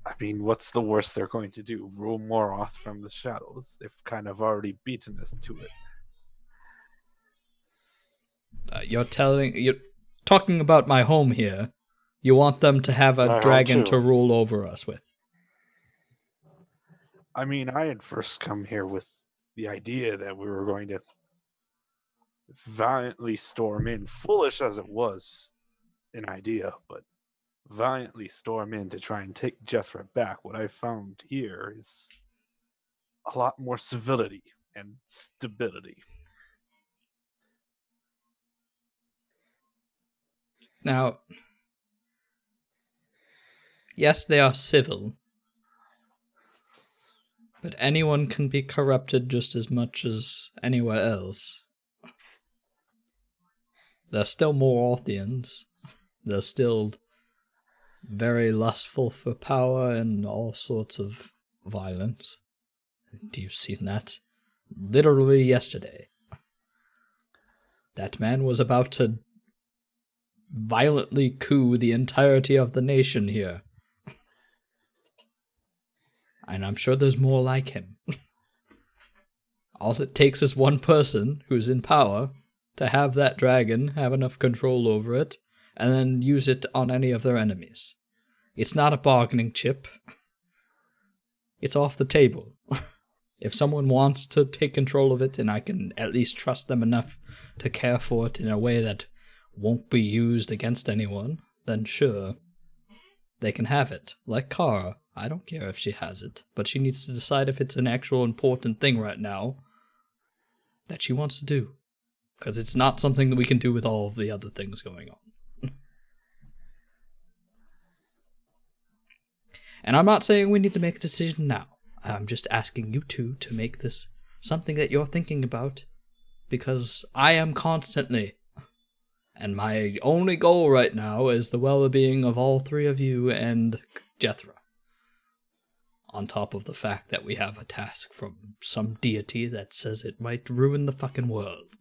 I mean, what's the worst they're going to do? Rule Moroth from the shadows. They've kind of already beaten us to it. You're talking about my home here. You want them to have My a home dragon too. to rule over us with. I mean, I had first come here with the idea that we were going to valiantly storm in, foolish as it was an idea, but valiantly storm in to try and take Jethra back. What I found here is a lot more civility and stability. Now, yes, they are civil, but anyone can be corrupted just as much as anywhere else. They're still Morothians. They're still very lustful for power and all sorts of violence. You've seen that literally yesterday. That man was about to violently coup the entirety of the nation here. And I'm sure there's more like him. All it takes is one person who's in power to have that dragon have enough control over it, and then use it on any of their enemies. It's not a bargaining chip. It's off the table. If someone wants to take control of it, and I can at least trust them enough to care for it in a way that won't be used against anyone, then sure, they can have it. Like Kara. I don't care if she has it, but she needs to decide if it's an actual important thing right now that she wants to do. Because it's not something that we can do with all of the other things going on. And I'm not saying we need to make a decision now. I'm just asking you two to make this something that you're thinking about, because I am constantly. And my only goal right now is the well-being of all three of you and Jethra. On top of the fact that we have a task from some deity that says it might ruin the fucking world.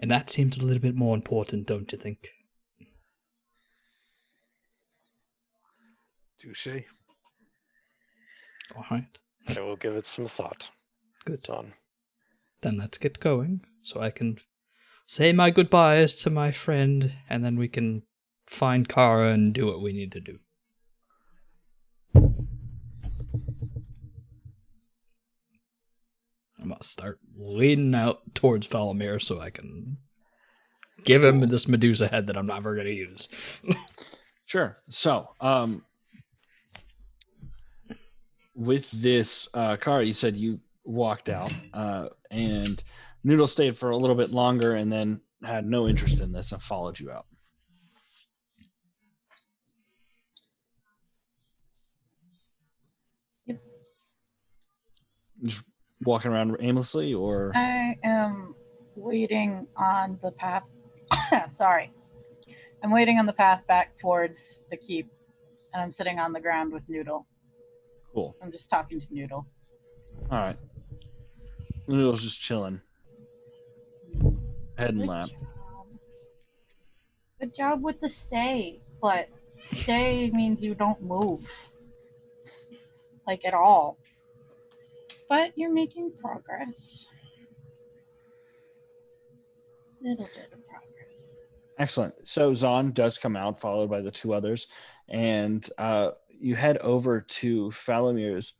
And that seems a little bit more important, don't you think? Touché. Alright. I will give it some thought. Good. Done. Then let's get going, so I can say my goodbyes to my friend, and then we can find Kara and do what we need to do. I'm gonna start leading out towards Valimir so I can give him this Medusa head that I'm never gonna use. Sure. So, with this, Kara, you said you walked out, and Noodle stayed for a little bit longer and then had no interest in this and followed you out. Yep. Just walking around aimlessly, or I am waiting on the path. Sorry. I'm waiting on the path back towards the keep, and I'm sitting on the ground with Noodle. cool. I'm just talking to Noodle. All right. Noodle's just chilling, head and Good lap. job. Good job with the stay, but stay means you don't move. Like at all. But you're making progress. Little bit of progress. Excellent. So Zahn does come out, followed by the two others, and you head over to Falamir's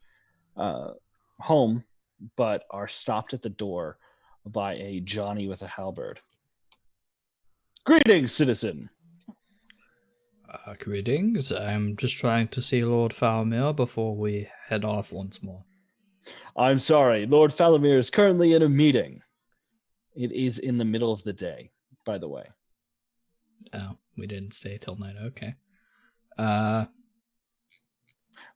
home, but are stopped at the door by a Johnny with a halberd. Greetings, citizen. Greetings. I'm just trying to see Lord Faramir before we head off once more. I'm sorry, Lord Falamir is currently in a meeting. It is in the middle of the day, by the way. Oh, we didn't stay till night. Okay.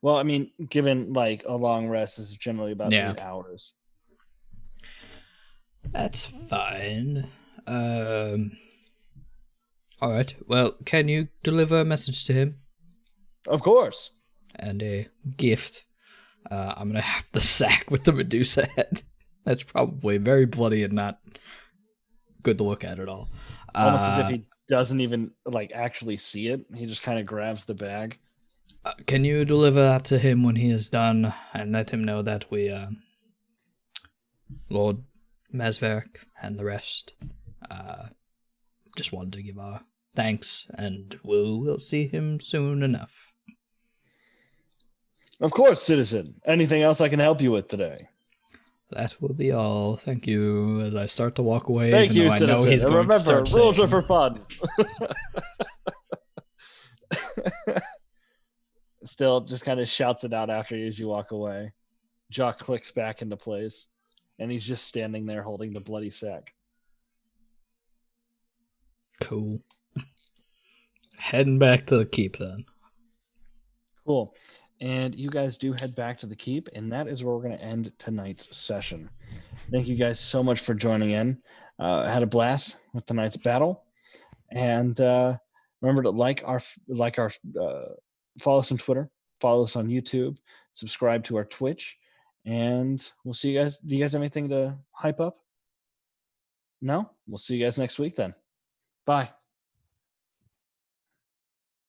Well, I mean, given like a long rest is generally about 8 hours. That's fine. Alright, well, can you deliver a message to him? Of course. And a gift. I'm gonna have the sack with the Medusa head. That's probably very bloody and not good to look at all. Almost as if he doesn't even like actually see it. He just kind of grabs the bag. Can you deliver that to him when he is done, and let him know that we, Lord Mesverk and the rest, just wanted to give our thanks, and we'll see him soon enough. Of course, citizen. Anything else I can help you with today? That will be all. Thank you. As I start to walk away, Thank even you, though I know citizen. he's And going to remember, start rules are saying, for fun. Still, just kind of shouts it out after you as you walk away. Jaw clicks back into place, and he's just standing there holding the bloody sack. Cool. Heading back to the keep then. Cool. And you guys do head back to the keep, and that is where we're going to end tonight's session. Thank you guys so much for joining in. I had a blast with tonight's battle, and remember to like our follow us on Twitter, follow us on YouTube, subscribe to our Twitch, and we'll see you guys. Do you guys have anything to hype up? No? We'll see you guys next week then. Bye.